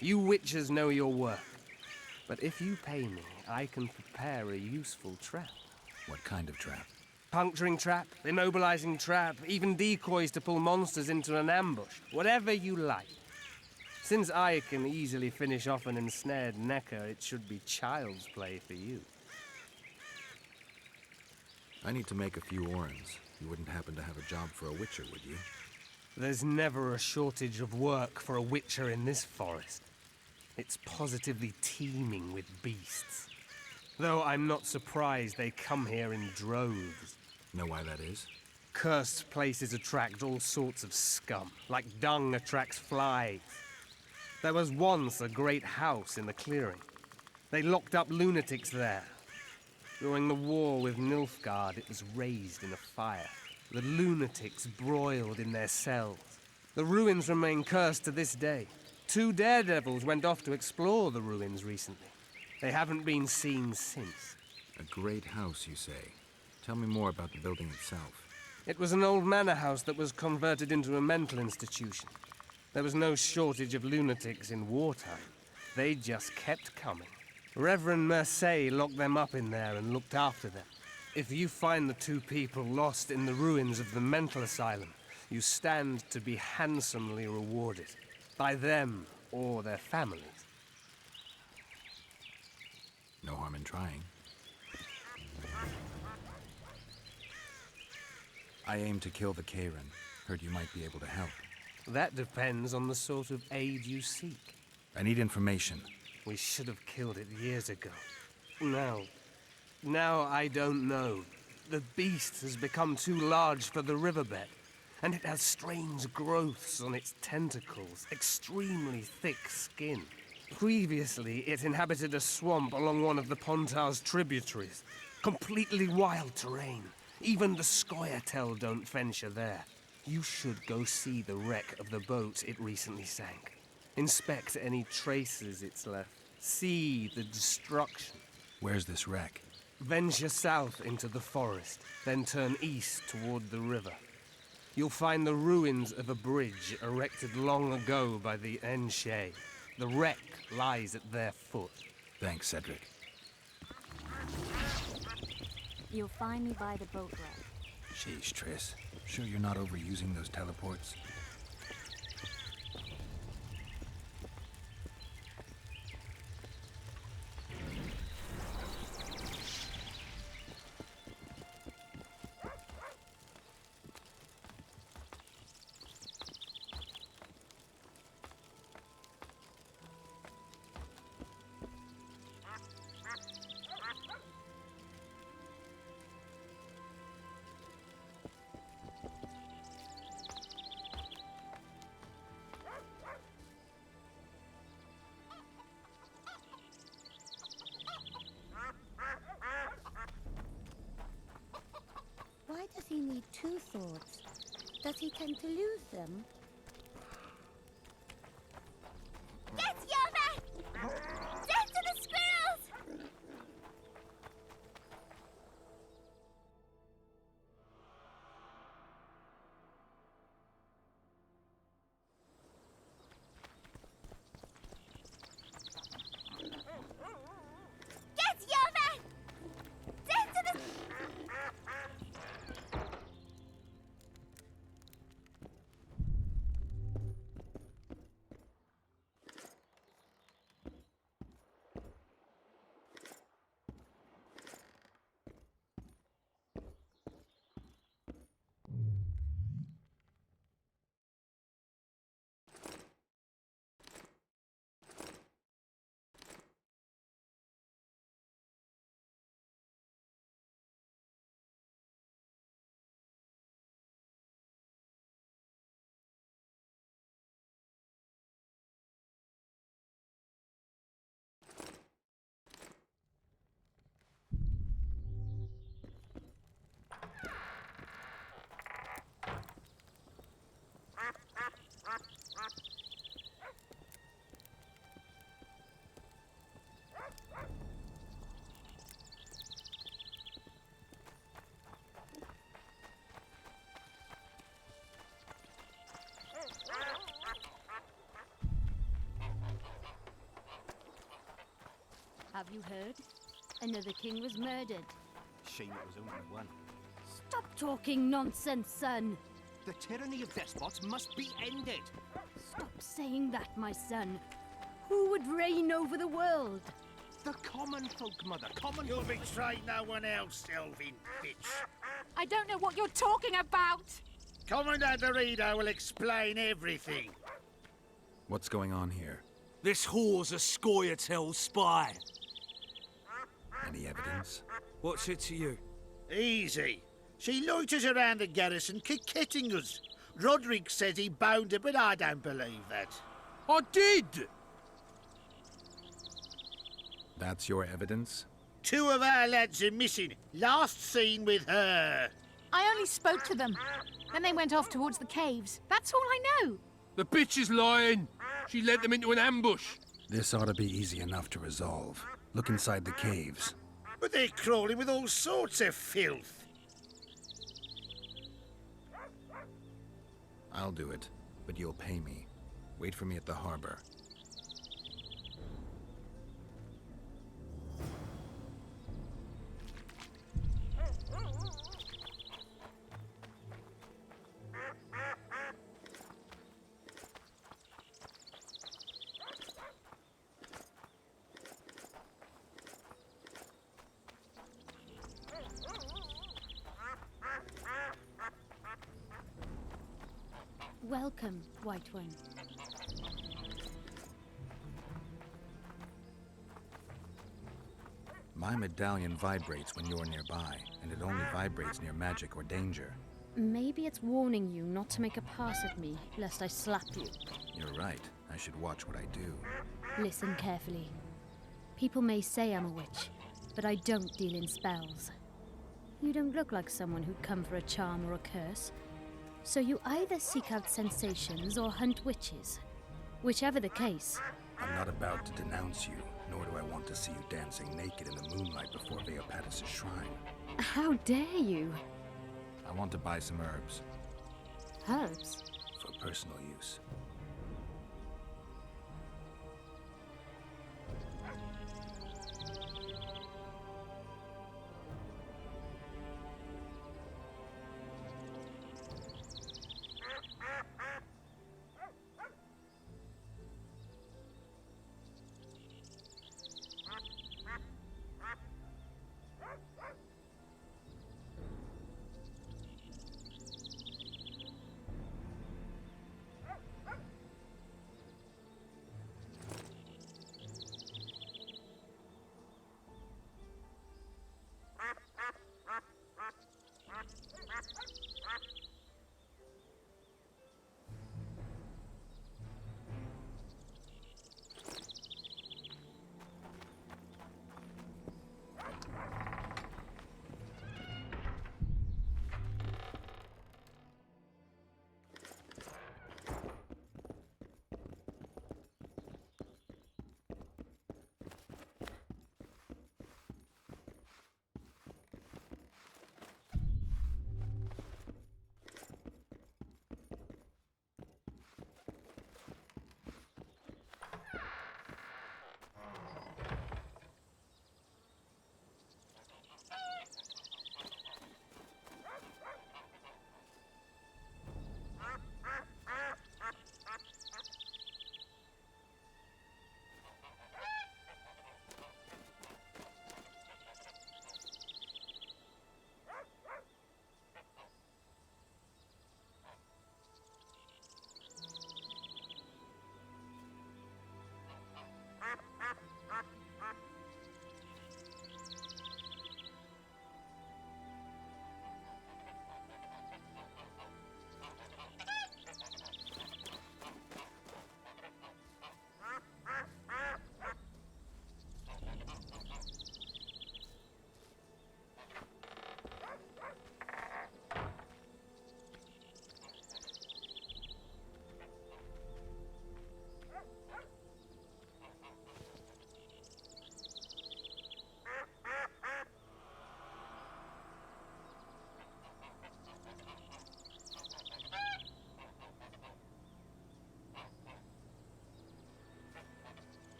S18: You witchers know your work. But if you pay me, I can prepare a useful trap.
S11: What kind of trap?
S18: Puncturing trap, immobilizing trap, even decoys to pull monsters into an ambush. Whatever you like. Since I can easily finish off an ensnared necker, it should be child's play for you.
S11: I need to make a few orens. You wouldn't happen to have a job for a witcher, would you?
S18: There's never a shortage of work for a witcher in this forest. It's positively teeming with beasts. Though I'm not surprised they come here in droves.
S11: Know why that is?
S18: Cursed places attract all sorts of scum, like dung attracts flies. There was once a great house in the clearing. They locked up lunatics there. During the war with Nilfgaard, it was razed in a fire. The lunatics broiled in their cells. The ruins remain cursed to this day. 2 daredevils went off to explore the ruins recently.
S12: They haven't been seen since.
S11: A great house, you say? Tell me more about the building itself.
S12: It was an old manor house that was converted into a mental institution. There was no shortage of lunatics in wartime. They just kept coming. Reverend Mercier locked them up in there and looked after them. If you find the two people lost in the ruins of the mental asylum, you stand to be handsomely rewarded. By them or their families.
S11: No harm in trying. I aim to kill the Karen. Heard you might be able to help.
S12: That depends on the sort of aid you seek.
S11: I need information.
S12: We should have killed it years ago. Now I don't know. The beast has become too large for the riverbed, and it has strange growths on its tentacles, extremely thick skin. Previously, it inhabited a swamp along one of the Pontar's tributaries. Completely wild terrain. Even the Scoia'tael don't venture there. You should go see the wreck of the boat it recently sank. Inspect any traces it's left. See the destruction.
S11: Where's this wreck?
S12: Venture south into the forest, then turn east toward the river. You'll find the ruins of a bridge erected long ago by the Enshe. The wreck lies at their foot.
S11: Thanks, Cedric.
S4: You'll find me by the boat wreck.
S11: Sheesh, Triss. Sure you're not overusing those teleports?
S23: Why does he need two swords? Does he tend to lose them?
S8: Get Iorveth! Death to the squirrels! Get Iorveth! Death to the...
S23: Have you heard? Another king was murdered.
S17: Shame it was only one.
S23: Stop talking nonsense, son.
S17: The tyranny of despots must be ended.
S23: Stop saying that, my son. Who would reign over the world?
S17: The common folk, Mother. Common
S1: You'll betray no one else, Elvin bitch.
S23: I don't know what you're talking about.
S1: Commandant Dorito will explain everything.
S11: What's going on here?
S3: This whore's a Scoia'tael spy.
S11: Any evidence?
S3: What's it to you?
S1: Easy. She loiters around the garrison, kick-hitting us. Roderick says he bound her, but I don't believe that.
S3: I did!
S11: That's your evidence?
S1: 2 of our lads are missing. Last seen with her.
S9: I only spoke to them. Then they went off towards the caves. That's all I know.
S3: The bitch is lying. She led them into an ambush.
S11: This ought to be easy enough to resolve.
S6: Look inside the caves.
S1: But they're crawling with all sorts of filth.
S6: I'll do it, but you'll pay me. Wait for me at the harbor.
S23: Welcome, White One.
S6: My medallion vibrates when you're nearby, and it only vibrates near magic or danger.
S4: Maybe it's warning you not to make a pass at me, lest I slap you.
S6: You're right. I should watch what I do.
S4: Listen carefully. People may say I'm a witch, but I don't deal in spells. You don't look like someone who'd come for a charm or a curse. So you either seek out sensations or hunt witches. Whichever the case.
S6: I'm not about to denounce you, nor do I want to see you dancing naked in the moonlight before Veopatis' shrine.
S4: How dare you?
S6: I want to buy some herbs.
S4: Herbs?
S6: For personal use.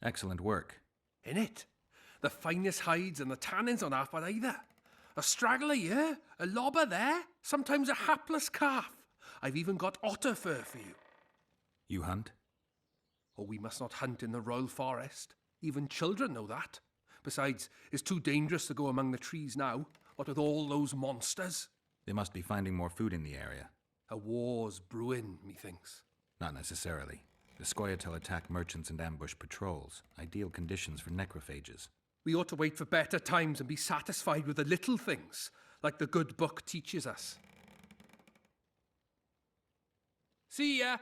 S11: Excellent work.
S12: In it? The finest hides and the tannins on half by either. A straggler here, a lobber there, sometimes a hapless calf. I've even got otter fur for you.
S11: You hunt?
S12: Oh, we must not hunt in the royal forest. Even children know that. Besides, it's too dangerous to go among the trees now, what with all those monsters.
S11: They must be finding more food in the area.
S12: A war's brewing, methinks.
S11: Not necessarily. The Scoia'tael attack merchants and ambush patrols. Ideal conditions for necrophages.
S12: We ought to wait for better times and be satisfied with the little things, like the good book teaches us. See ya!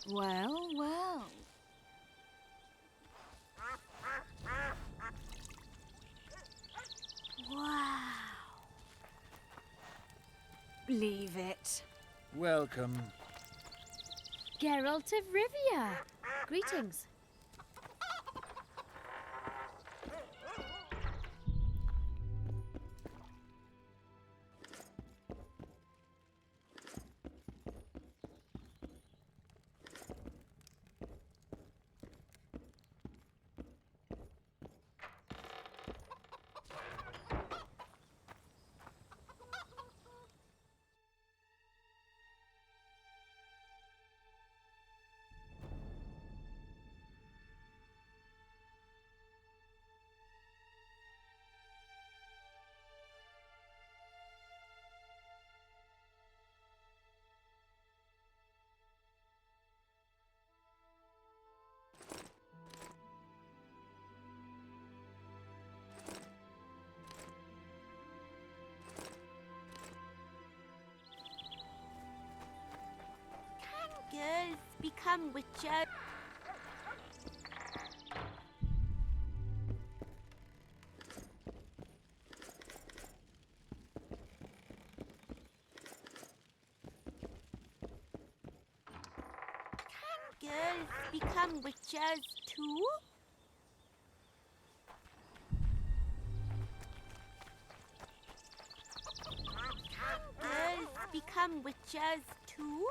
S23: Well, well. Wow. Leave it.
S1: Welcome.
S23: Geralt of Rivia. Greetings.
S8: Girls become witches. Can girls become witches too? Can girls become witches too?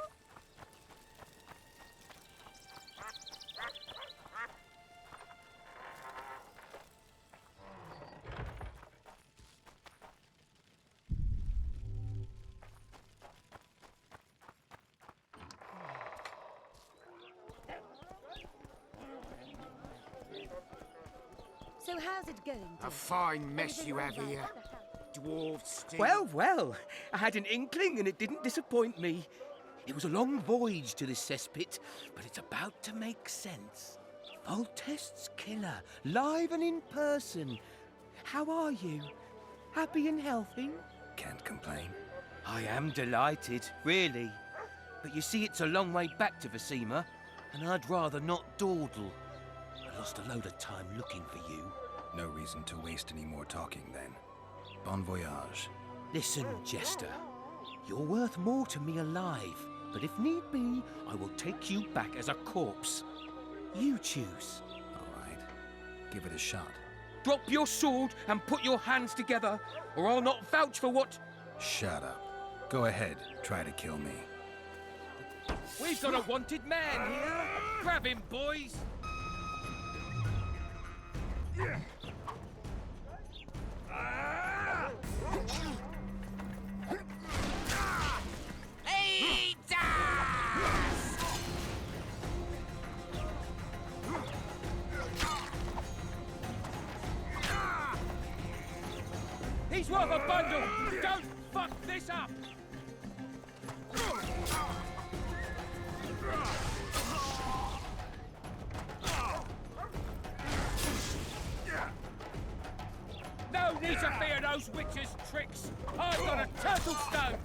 S23: So how's it going?
S18: A fine mess you have here. Dwarves still.
S17: Well, well, I had an inkling and it didn't disappoint me. It was a long voyage to this cesspit, but it's about to make sense. Foltest's killer, live and in person. How are you? Happy and healthy?
S11: Can't complain.
S17: I am delighted, really. But you see, it's a long way back to Vecima, and I'd rather not dawdle. I lost a load of time looking for you.
S11: No reason to waste any more talking then. Bon voyage.
S17: Listen, Jester. You're worth more to me alive, but if need be, I will take you back as a corpse. You choose.
S11: All right. Give it a shot.
S17: Drop your sword and put your hands together, or I'll not vouch for what...
S11: Shut up. Go ahead. Try to kill me.
S17: We've got a wanted man here. Grab him, boys. He's worth a bundle! Don't fuck this up! No need to fear those witches' tricks! I've got a turtle stone!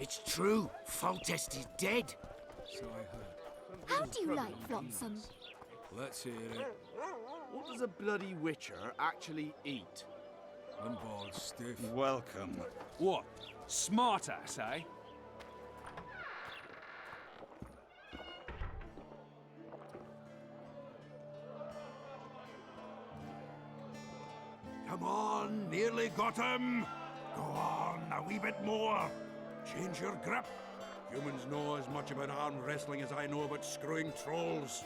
S17: It's true. Foltest is dead.
S3: So I heard.
S23: How do you like Flotsam?
S3: Let's hear it.
S5: What does a bloody witcher actually eat?
S3: I'm bored stiff.
S7: Welcome.
S3: What? Smart ass, eh?
S13: Come on, nearly got him. Go on, a wee bit more. Change your grip. Humans know as much about arm wrestling as I know about screwing trolls.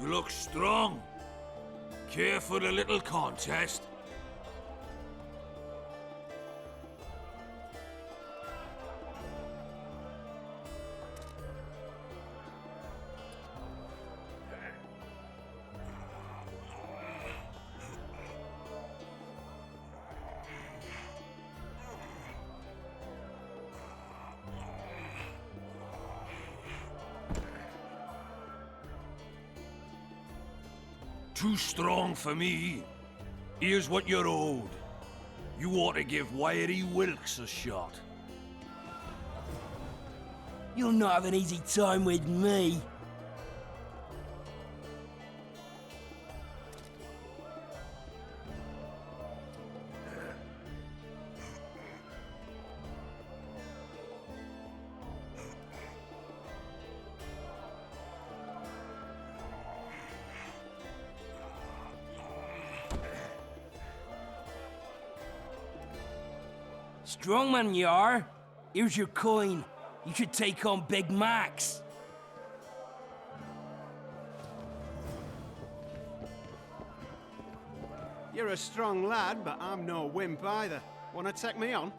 S3: You look strong. Care for the little contest? Too strong for me. Here's what you're owed. You ought to give Wiry Wilkes a shot.
S17: You'll not have an easy time with me. Strongman you are. Here's your coin. You should take on Big Max.
S5: You're a strong lad, but I'm no wimp either. Wanna take me on?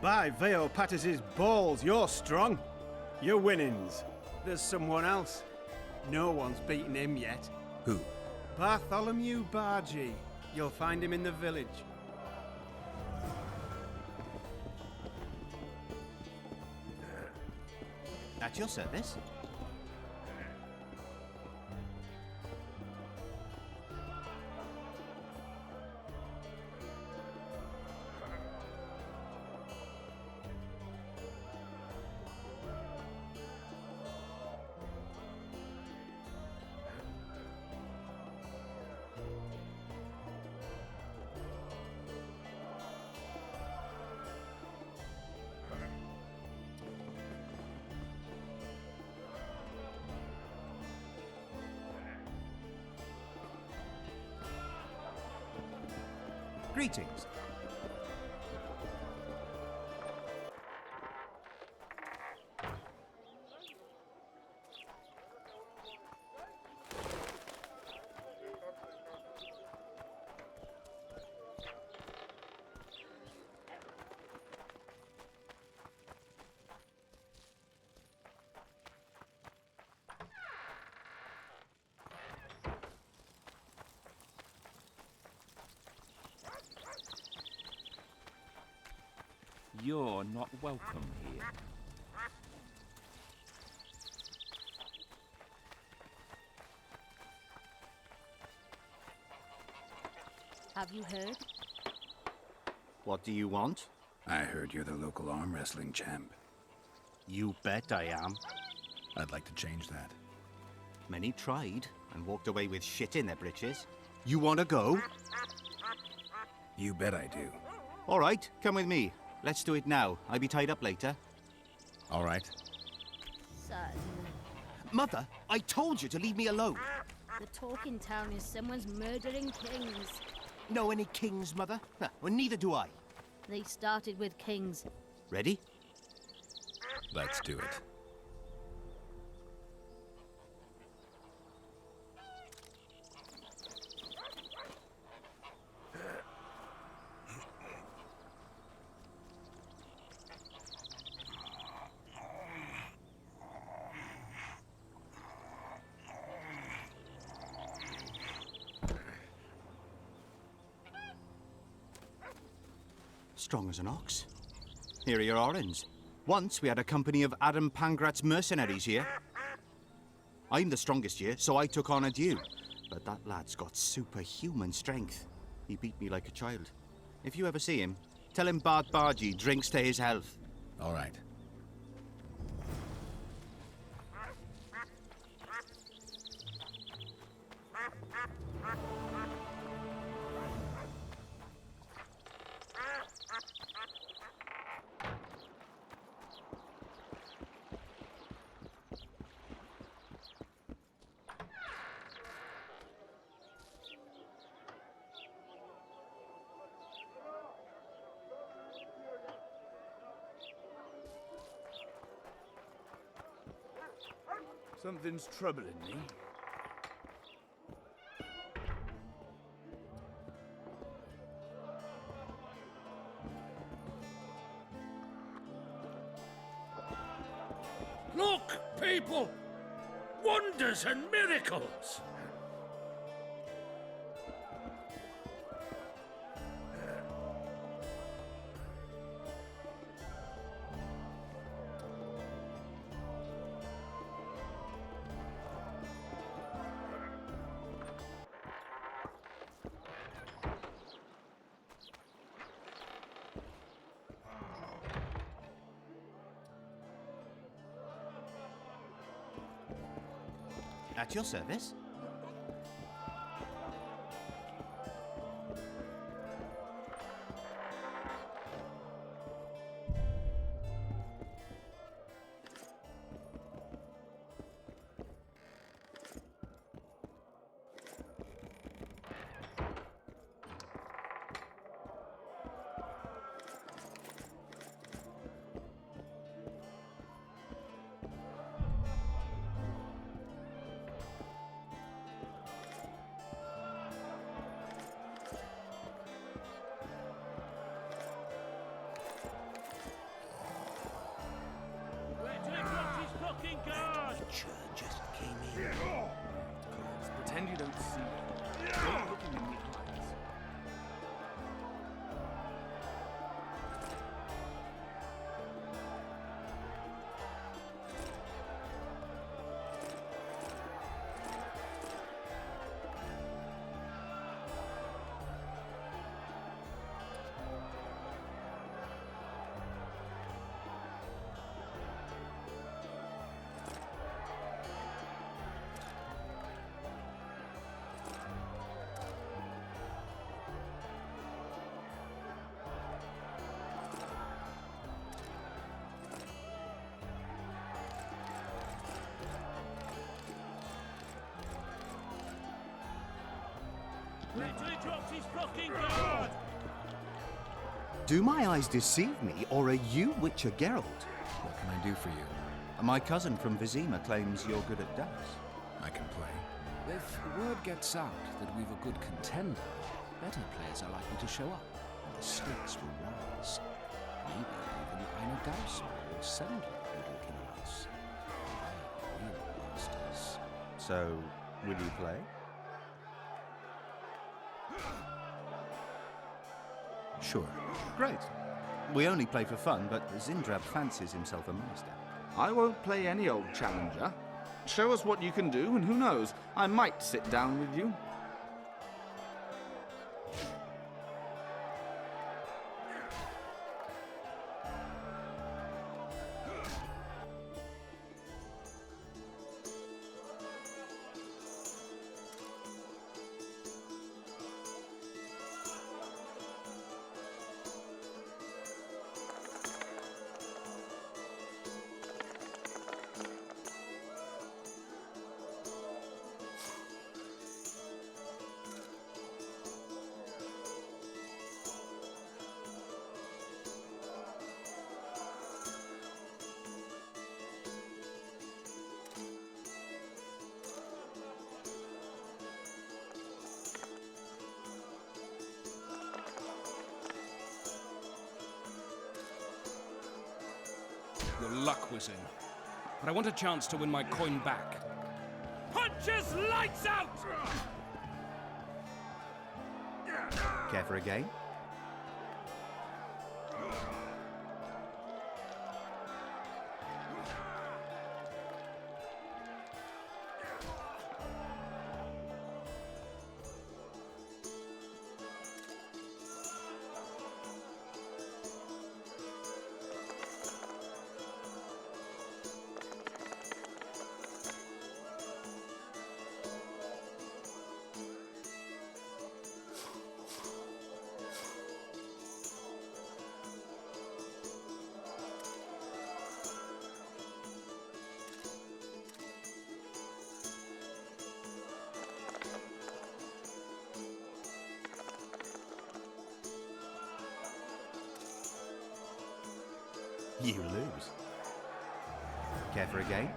S5: By Veo Pattis's balls, you're strong. You're winnings. There's someone else. No one's beaten him yet.
S11: Who?
S5: Bartholomew Bargy. You'll find him in the village.
S10: At your service. Greetings.
S16: You're not welcome here.
S23: Have you heard?
S10: What do you want?
S7: I heard you're the local arm wrestling champ.
S10: You bet I am.
S7: I'd like to change that.
S10: Many tried and walked away with shit in their britches. You want to go?
S7: You bet I do.
S10: All right, come with me. Let's do it now. I'll be tied up later.
S7: All right.
S23: Son.
S10: Mother, I told you to leave me alone.
S23: The talk in town is someone's murdering kings.
S10: Know any kings, Mother? Well, neither do I.
S23: They started with kings.
S10: Ready?
S7: Let's do it.
S10: Strong as an ox. Here are your orens. Once we had a company of Adam Pangrat's mercenaries here. I'm the strongest here, so I took on a due. But that lad's got superhuman strength. He beat me like a child. If you ever see him, tell him Bart Bargy drinks to his health.
S7: All right.
S3: Something's troubling me.
S1: Look, people! Wonders and miracles!
S10: At your service.
S17: Just came in.
S3: Pretend you don't see me. Don't look him in the eyes.
S10: Do my eyes deceive me, or are you Witcher Geralt?
S7: What can I do for you?
S10: My cousin from Vizima claims you're good at dice.
S7: I can play.
S2: If word gets out that we've a good contender, better players are likely to show up, and the stakes will rise. Maybe even Eine Gauss or Sendler will join us. They are real masters.
S10: So, will you play?
S7: Sure.
S10: Great. We only play for fun, but Zindrab fancies himself a master.
S14: I won't play any old challenger. Show us what you can do, and who knows, I might sit down with you.
S2: Your luck was in. But I want a chance to win my coin back.
S1: Punches lights out!
S10: Care for a game?
S21: You lose. Care for a game?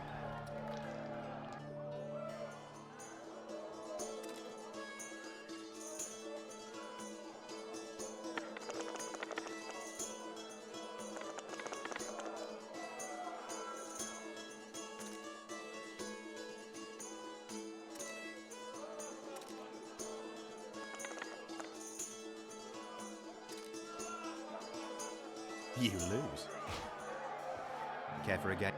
S21: You lose. Care for a game?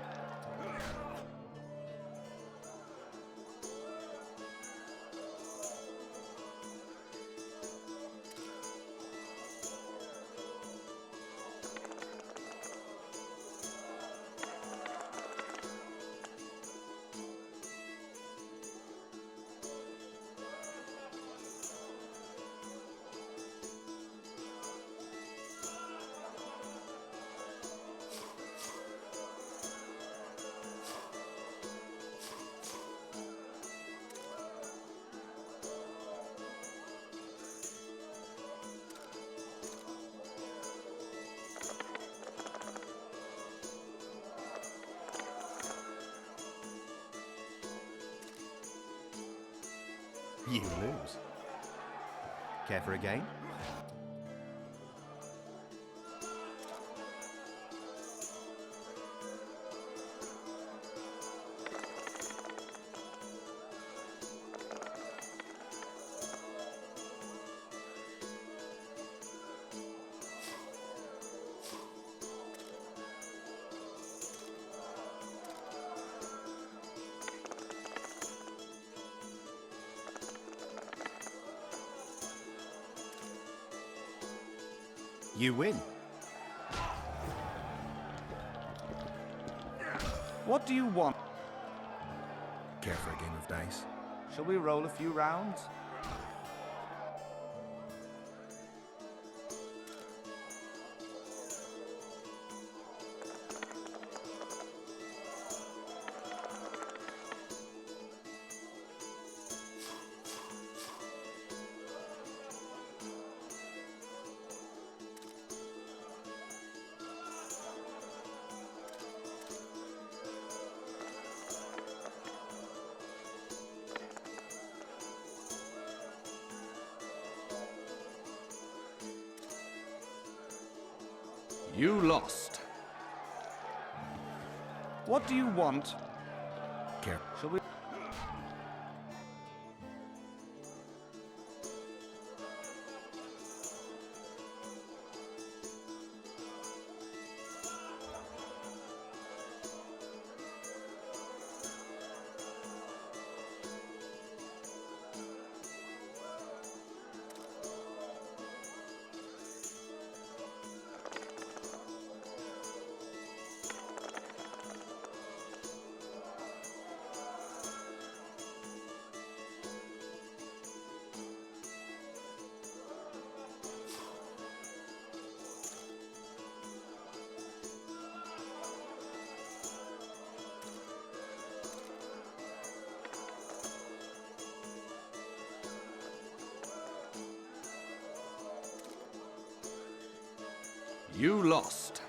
S21: You lose. Care for a game? You win.
S14: What do you want?
S7: Care for a game of dice?
S14: Shall we roll a few rounds? You lost. What do you want?
S7: Care.
S14: Shall we? You lost.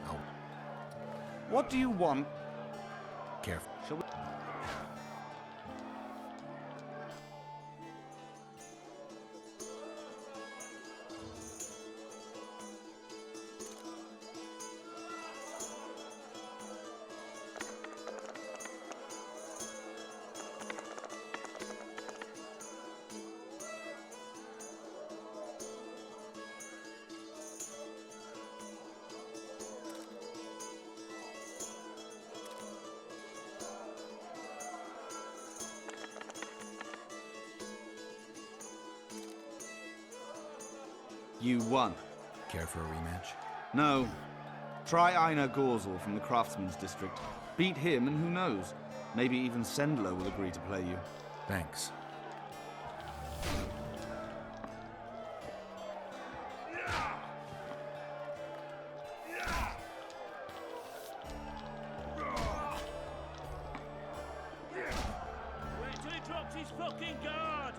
S7: Oh.
S14: What do you want?
S7: Careful.
S14: Shall we? You won.
S7: Care for a rematch?
S14: No. Try Einar Gorzel from the Craftsman's District. Beat him and who knows? Maybe even Sendler will agree to play you.
S7: Thanks.
S1: Wait till he drops his fucking guard!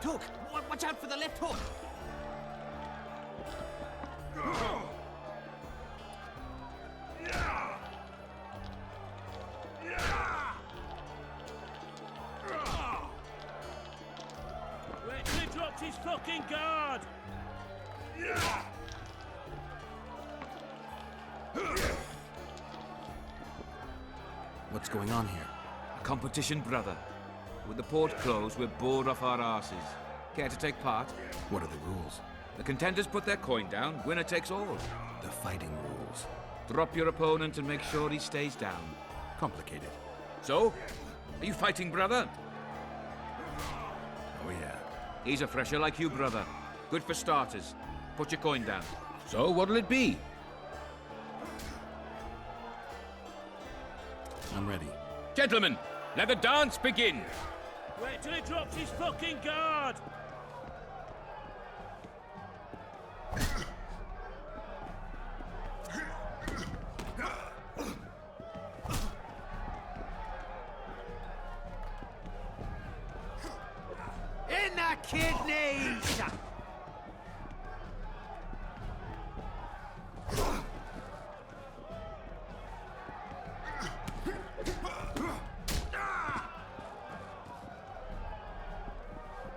S18: Left hook! Watch out for the left hook!
S1: Wait till he drops his fucking guard!
S7: What's going on here?
S15: A competition, brother. With the port closed, we're bored off our asses. Care to take part?
S7: What are the rules?
S15: The contenders put their coin down, winner takes all.
S7: The fighting rules.
S15: Drop your opponent and make sure he stays down.
S7: Complicated.
S15: So, are you fighting, brother?
S7: Oh, yeah.
S15: He's a fresher like you, brother. Good for starters. Put your coin down. So, what'll it be?
S7: I'm ready.
S15: Gentlemen, let the dance begin!
S1: Wait till he drops his fucking guard!
S18: In the kidneys!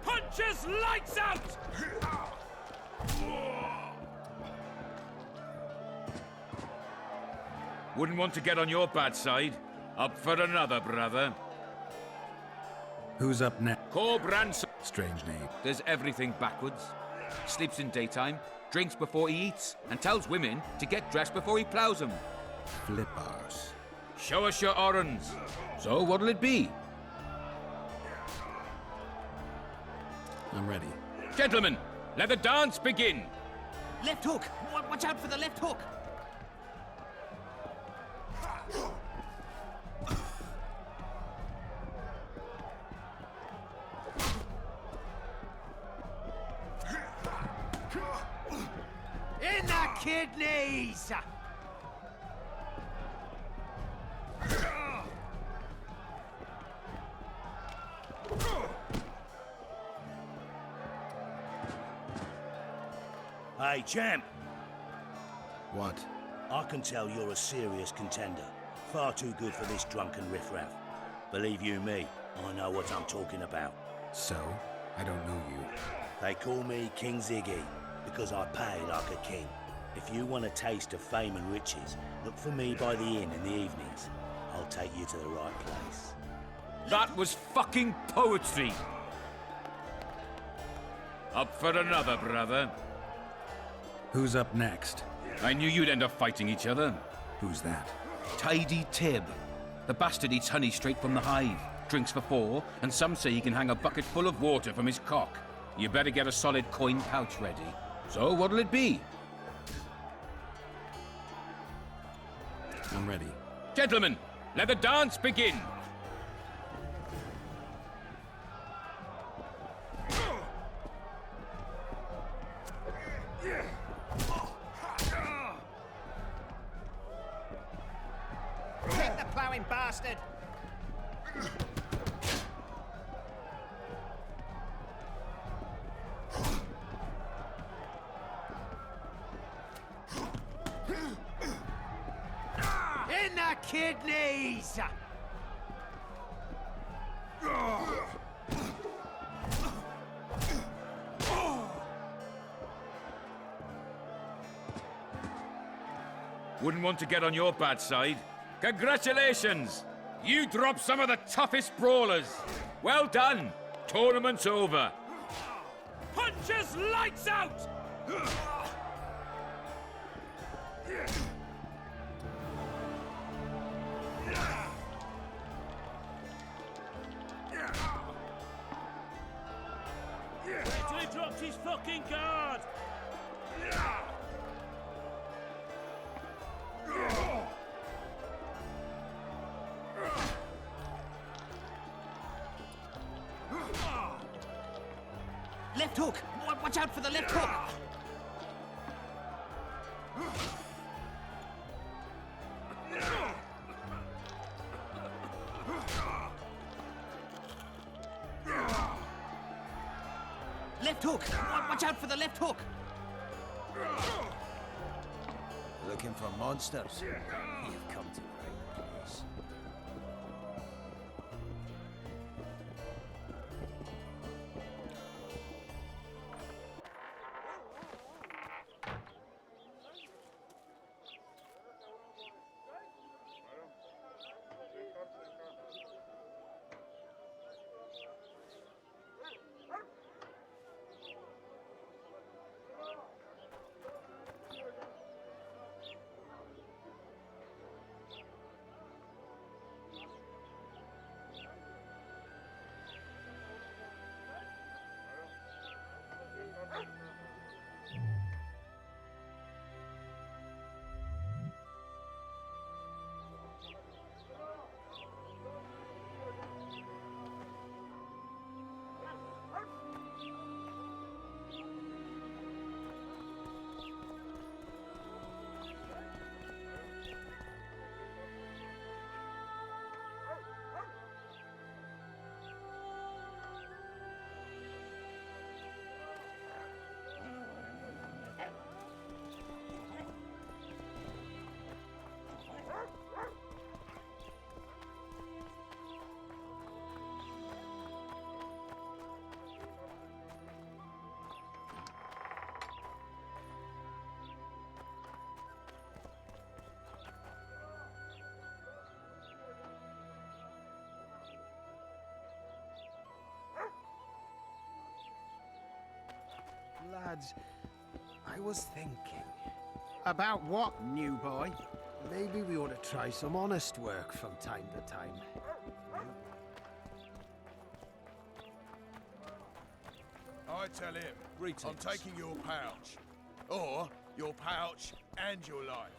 S1: Punches lights out!
S15: Wouldn't want to get on your bad side. Up for another, brother.
S6: Who's up next?
S15: Cor Branson.
S7: Strange name.
S15: Does everything backwards. Sleeps in daytime, drinks before he eats, and tells women to get dressed before he plows them.
S7: Flippers.
S15: Show us your orange. So, what'll it be?
S7: I'm ready.
S15: Gentlemen, let the dance begin!
S18: Left hook! Watch out for the left hook! In the kidneys!
S19: Hey, champ.
S7: What?
S19: I can tell you're a serious contender. Far too good for this drunken riffraff. Believe you me, I know what I'm talking about.
S7: So? I don't know you.
S19: They call me King Ziggy, because I pay like a king. If you want a taste of fame and riches, look for me by the inn in the evenings. I'll take you to the right place.
S15: That was fucking poetry! Up for another, brother.
S6: Who's up next?
S15: I knew you'd end up fighting each other.
S7: Who's that?
S15: Tidy Tib. The bastard eats honey straight from the hive, drinks for 4, and some say he can hang a bucket full of water from his cock. You better get a solid coin pouch ready. So, what'll it be?
S7: I'm ready.
S15: Gentlemen, let the dance begin!
S18: Take the plowing bastard! In the kidneys!
S15: Wouldn't want to get on your bad side. Congratulations! You dropped some of the toughest brawlers. Well done. Tournament's over.
S1: Punches lights out! Wait till he drops his fucking guard!
S18: Left hook! Watch out for the left hook!
S17: left hook! Watch out for the left hook!
S21: Looking for monsters? You've come to the right place.
S5: Lads, I was thinking. About what, new boy? Maybe we ought to try some honest work from time to time.
S9: I tell him, I'm taking your pouch. Or your pouch and your life.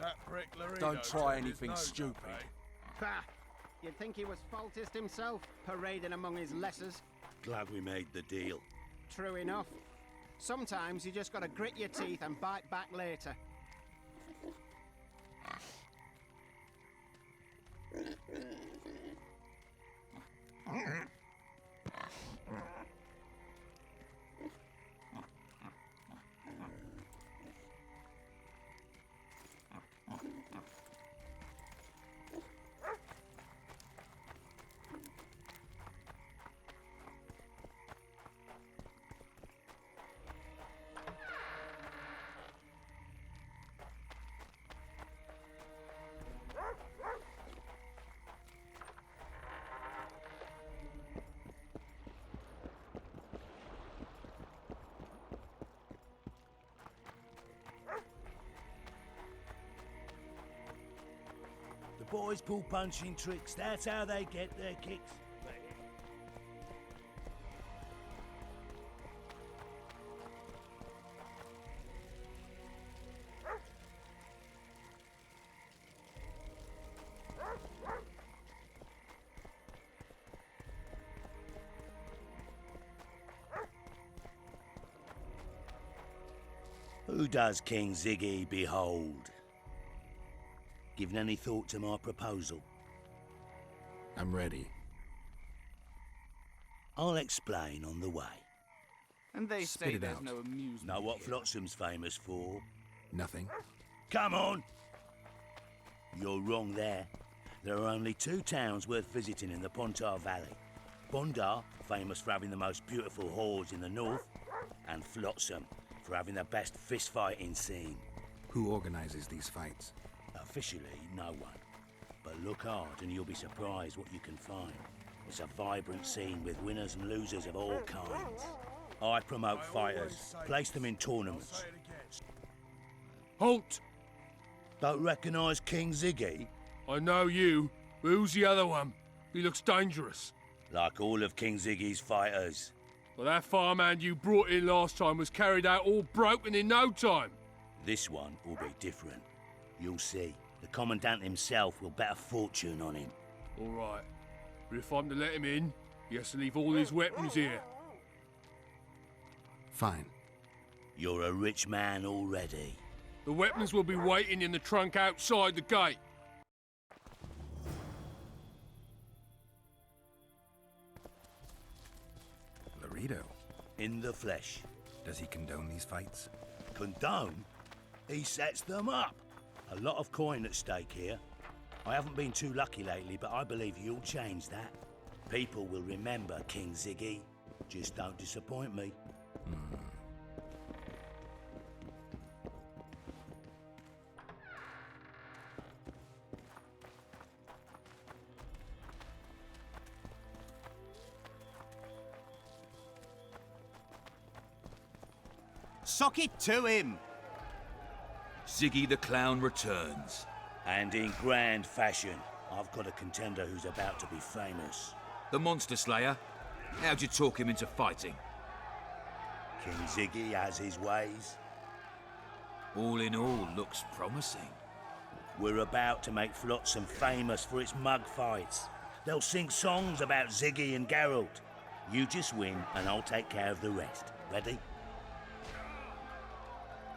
S9: That prick Lorino
S13: Don't try
S9: turned his
S13: anything
S9: nose up,
S13: stupid.
S9: eh?
S5: Bah! You'd think he was Foltest himself, parading among his lessers.
S19: Glad we made the deal.
S5: True enough. Sometimes you just gotta grit your teeth and bite back later.
S19: The boys pull punching tricks. That's how they get their kicks. Who does King Ziggy behold? Given any thought to my proposal?
S7: I'm ready.
S19: I'll explain on the way.
S14: And they
S7: Spit
S14: say
S7: it
S14: there's
S7: out.
S14: no amusement.
S19: Know what
S14: here.
S19: Flotsam's famous for?
S7: Nothing.
S19: Come on! You're wrong there. There are only 2 towns worth visiting in the Pontar Valley. Bondar, famous for having the most beautiful whores in the north, and Flotsam, for having the best fist-fighting scene.
S7: Who organizes these fights?
S19: Officially, no one. But look hard and you'll be surprised what you can find. It's a vibrant scene with winners and losers of all kinds. I promote fighters, place them in tournaments.
S3: Halt!
S19: Don't recognise King Ziggy?
S3: I know you, but who's the other one? He looks dangerous.
S19: Like all of King Ziggy's fighters.
S3: Well, that farmhand you brought in last time was carried out all broken in no time.
S19: This one will be different. You'll see. The Commandant himself will bet a fortune on him.
S3: All right. But if I'm to let him in, he has to leave all his weapons here.
S7: Fine.
S19: You're a rich man already.
S3: The weapons will be waiting in the trunk outside the gate.
S7: Laredo.
S19: In the flesh.
S7: Does he condone these fights?
S19: Condone? He sets them up. A lot of coin at stake here. I haven't been too lucky lately, but I believe you'll change that. People will remember King Ziggy. Just don't disappoint me.
S10: Sock it to him!
S15: Ziggy the Clown returns.
S19: And in grand fashion. I've got a contender who's about to be famous.
S15: The Monster Slayer? How'd you talk him into fighting?
S19: King Ziggy has his ways.
S15: All in all, looks promising.
S19: We're about to make Flotsam famous for its mug fights. They'll sing songs about Ziggy and Geralt. You just win, and I'll take care of the rest. Ready?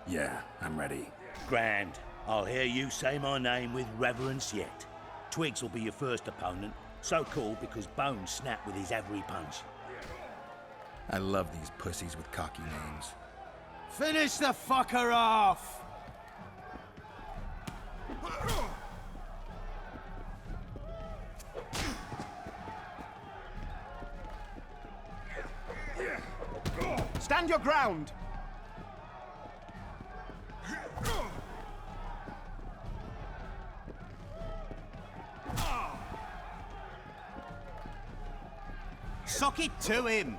S7: Yeah, I'm ready.
S19: Grand. I'll hear you say my name with reverence yet. Twigs will be your first opponent. So called because bones snap with his every punch.
S7: I love these pussies with cocky names.
S5: Finish the fucker off!
S21: Stand your ground!
S10: Sock it to him!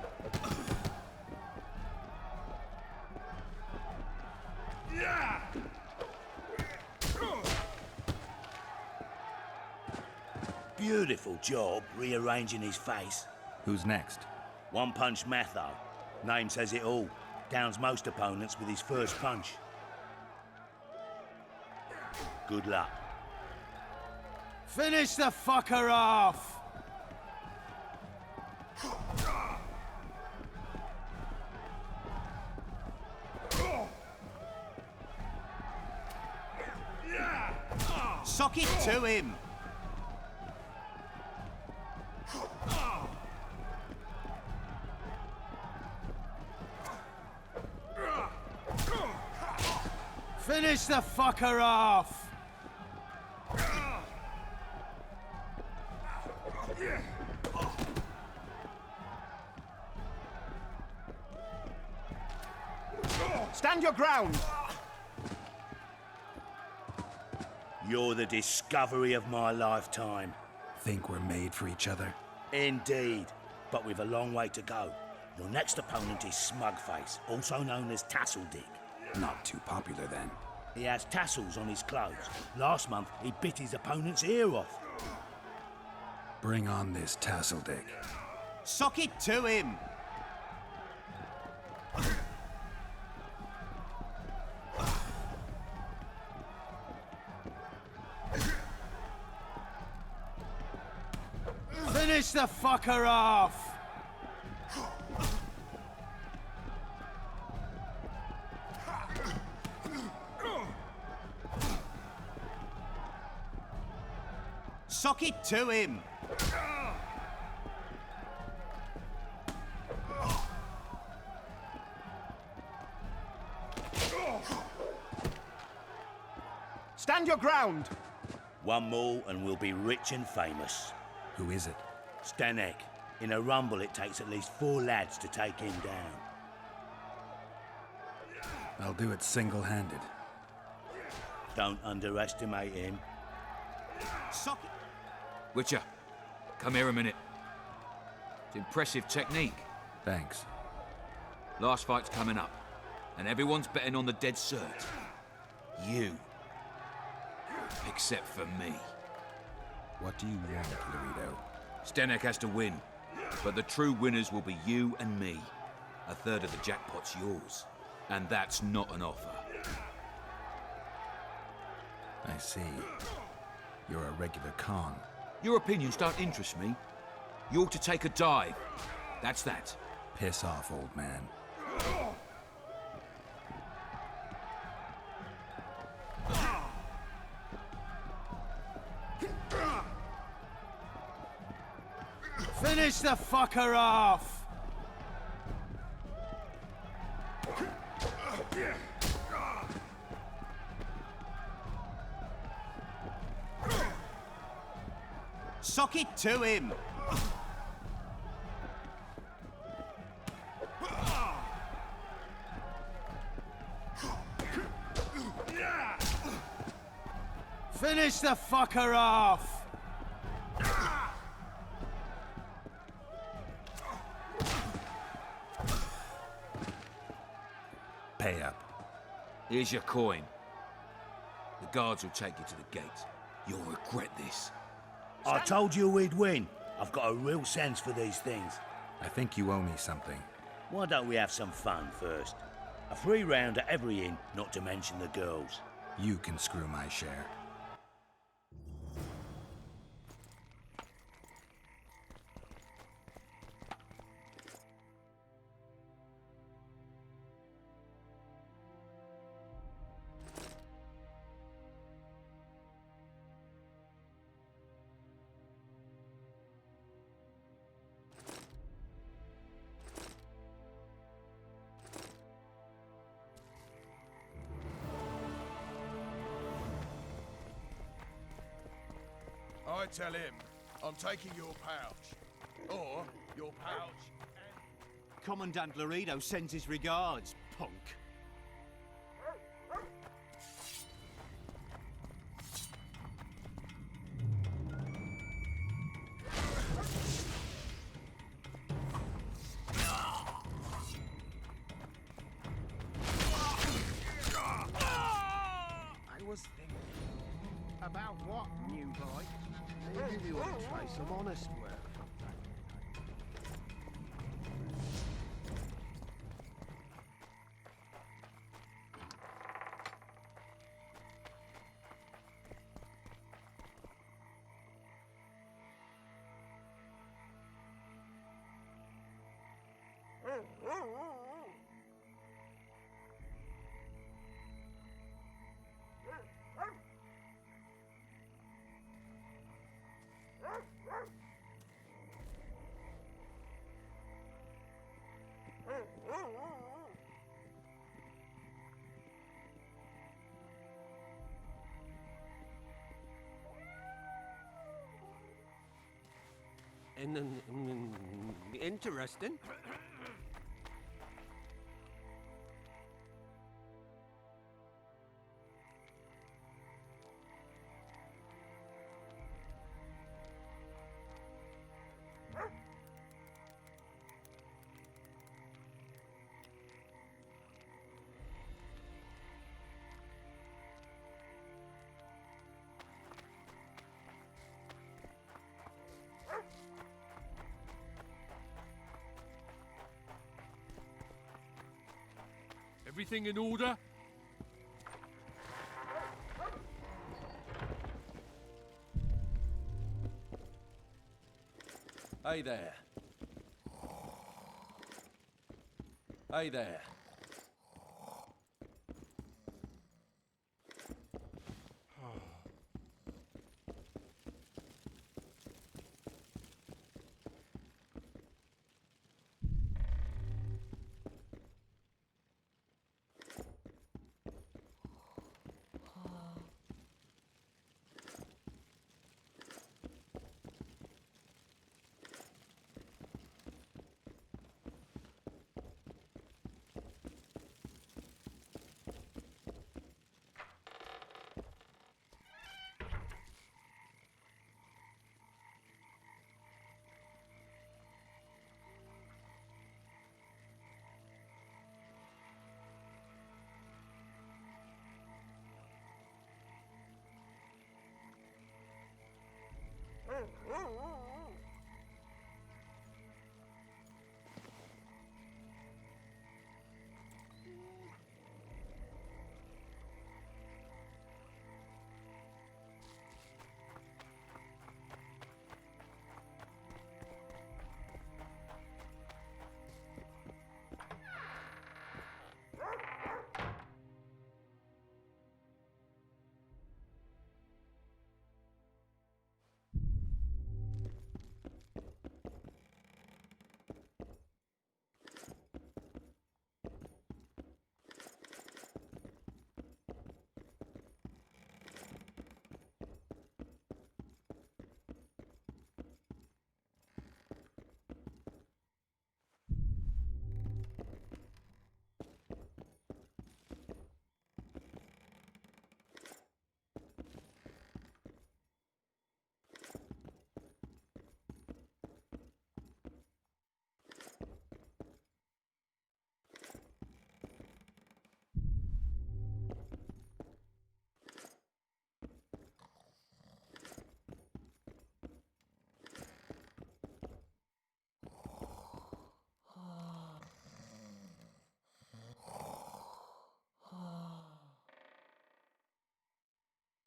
S19: Beautiful job rearranging his face.
S7: Who's next?
S19: One Punch Matho. Name says it all. Downs most opponents with his first punch. Good luck.
S5: Finish the fucker off!
S10: Sock it to him!
S5: Finish the fucker off!
S21: Stand your ground!
S19: You're the discovery of my lifetime.
S6: Think we're made for each other?
S19: Indeed, but we've a long way to go. Your next opponent is Smugface, also known as Tasseldick.
S6: Not too popular then.
S19: He has tassels on his clothes. Last month, he bit his opponent's ear off.
S6: Bring on this Tasseldick.
S10: Sock it to him!
S5: Finish the fucker off!
S10: Sock it to him! Stand your ground!
S19: One more and we'll be rich and famous.
S6: Who is it?
S19: Stanek. In a rumble, it takes at least 4 lads to take him down.
S6: I'll do it single-handed.
S19: Don't underestimate him.
S10: Sock it!
S15: Witcher, come here a minute. It's impressive technique.
S6: Thanks.
S15: Last fight's coming up, and everyone's betting on the dead cert. You. Except for me.
S6: What do you want, Laredo?
S15: Stanek has to win, but the true winners will be you and me. A third of the jackpot's yours, and that's not an offer.
S6: I see. You're a regular con.
S15: Your opinions don't interest me. You ought to take a dive. That's that.
S6: Piss off, old man.
S5: Finish the fucker off!
S10: Sock it to him!
S5: Finish the fucker off!
S6: Pay up.
S15: Here's your coin. The guards will take you to the gate. You'll regret this.
S19: I told you we'd win. I've got a real sense for these things.
S6: I think you owe me something.
S19: Why don't we have some fun first? A free round at every inn, not to mention the girls.
S6: You can screw my share.
S9: I tell him I'm taking your pouch. Or your pouch and...
S10: Commandant Laredo sends his regards, punk.
S5: I was thinking about what, new boy? Maybe we ought to try some honest work. Interesting.
S3: Everything in order?
S12: Hey there. Hey there.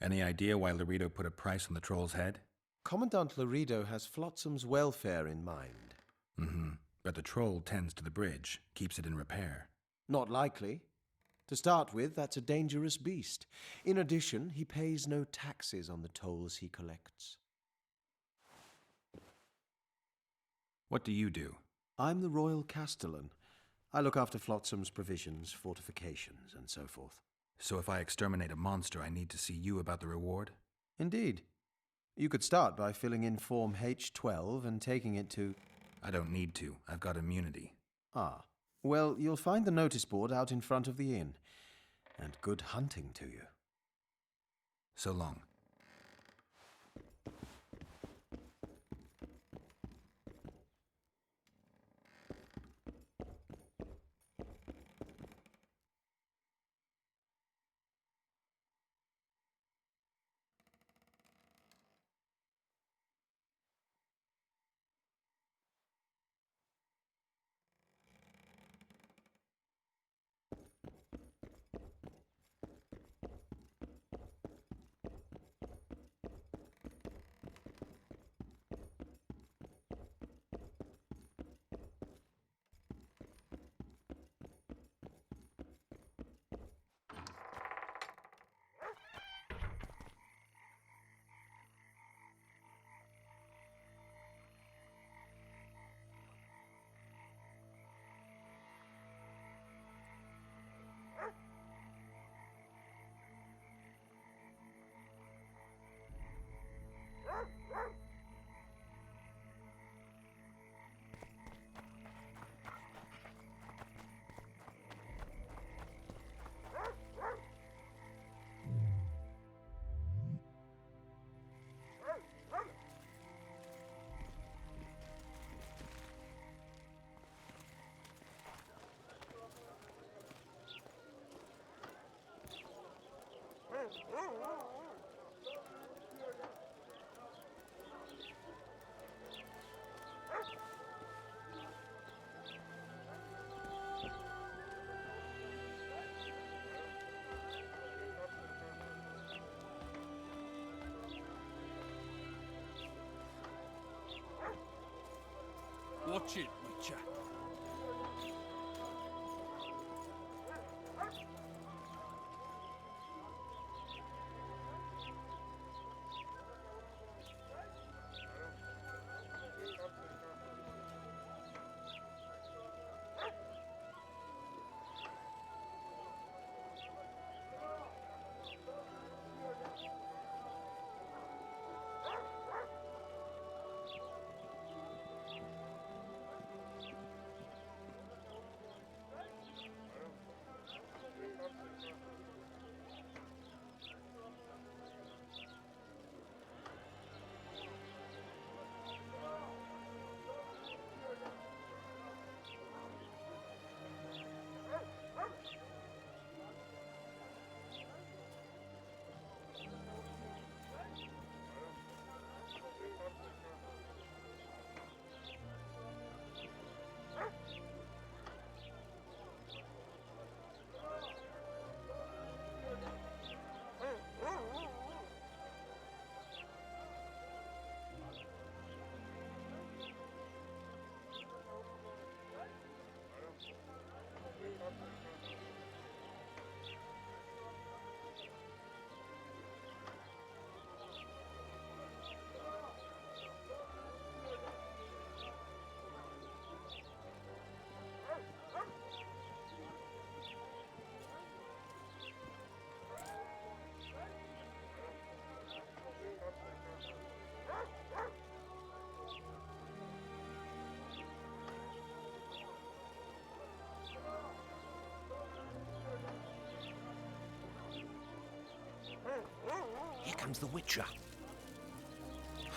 S11: Any idea why Laredo put a price on the troll's head?
S21: Commandant Laredo has Flotsam's welfare in mind.
S11: Mm-hmm. But the troll tends to the bridge, keeps it in repair.
S21: Not likely. To start with, that's a dangerous beast. In addition, he pays no taxes on the tolls he collects.
S11: What do you do?
S21: I'm the Royal Castellan. I look after Flotsam's provisions, fortifications, and so forth.
S11: So if I exterminate a monster, I need to see you about the reward?
S21: Indeed. You could start by filling in Form H12 and taking it to...
S11: I don't need to. I've got immunity.
S21: Ah. Well, you'll find the notice board out in front of the inn. And good hunting to you.
S11: So long.
S3: Watch it, Witcher.
S17: comes the Witcher.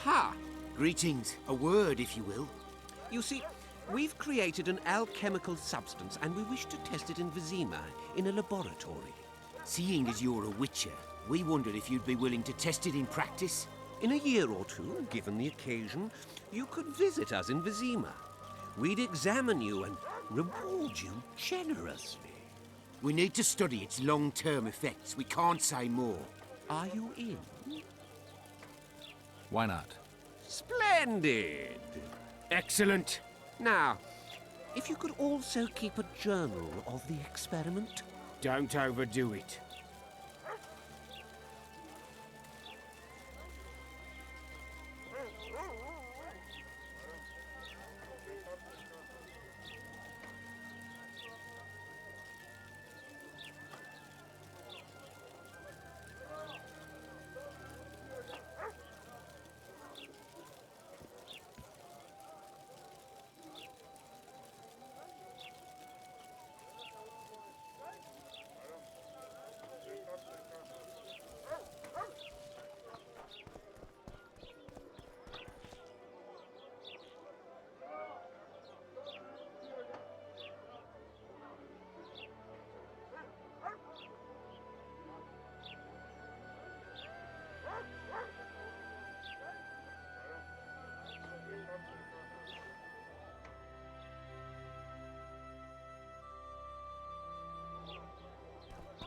S18: Ha! Greetings. A word, if you will. You see, we've created an alchemical substance and we wish to test it in Vizima, in a laboratory. Seeing as you're a witcher, we wondered if you'd be willing to test it in practice. In a year or two, given the occasion, you could visit us in Vizima. We'd examine you and reward you generously. We need to study its long-term effects. We can't say more. Are you in?
S2: Why not?
S18: Splendid! Excellent. Now, if you could also keep a journal of the experiment. Don't overdo it.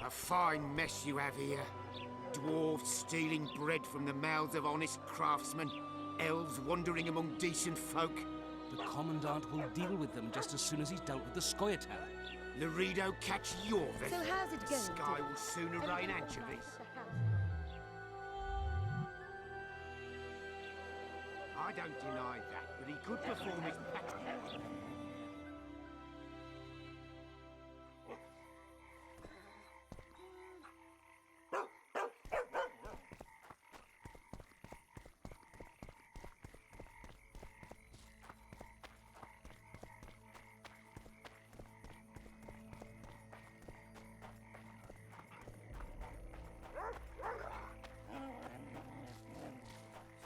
S18: A fine mess you have here. Dwarves stealing bread from the mouths of honest craftsmen. Elves wandering among decent folk.
S16: The Commandant will deal with them just as soon as he's dealt with the Scoia'tael.
S18: Laredo catch Iorveth.
S23: So how's it going?
S18: Sky will sooner rain anchovies. I don't deny that, but he could perform his pattern.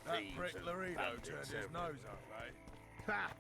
S9: That prick Laredo turned his nose up, eh?
S18: Ha!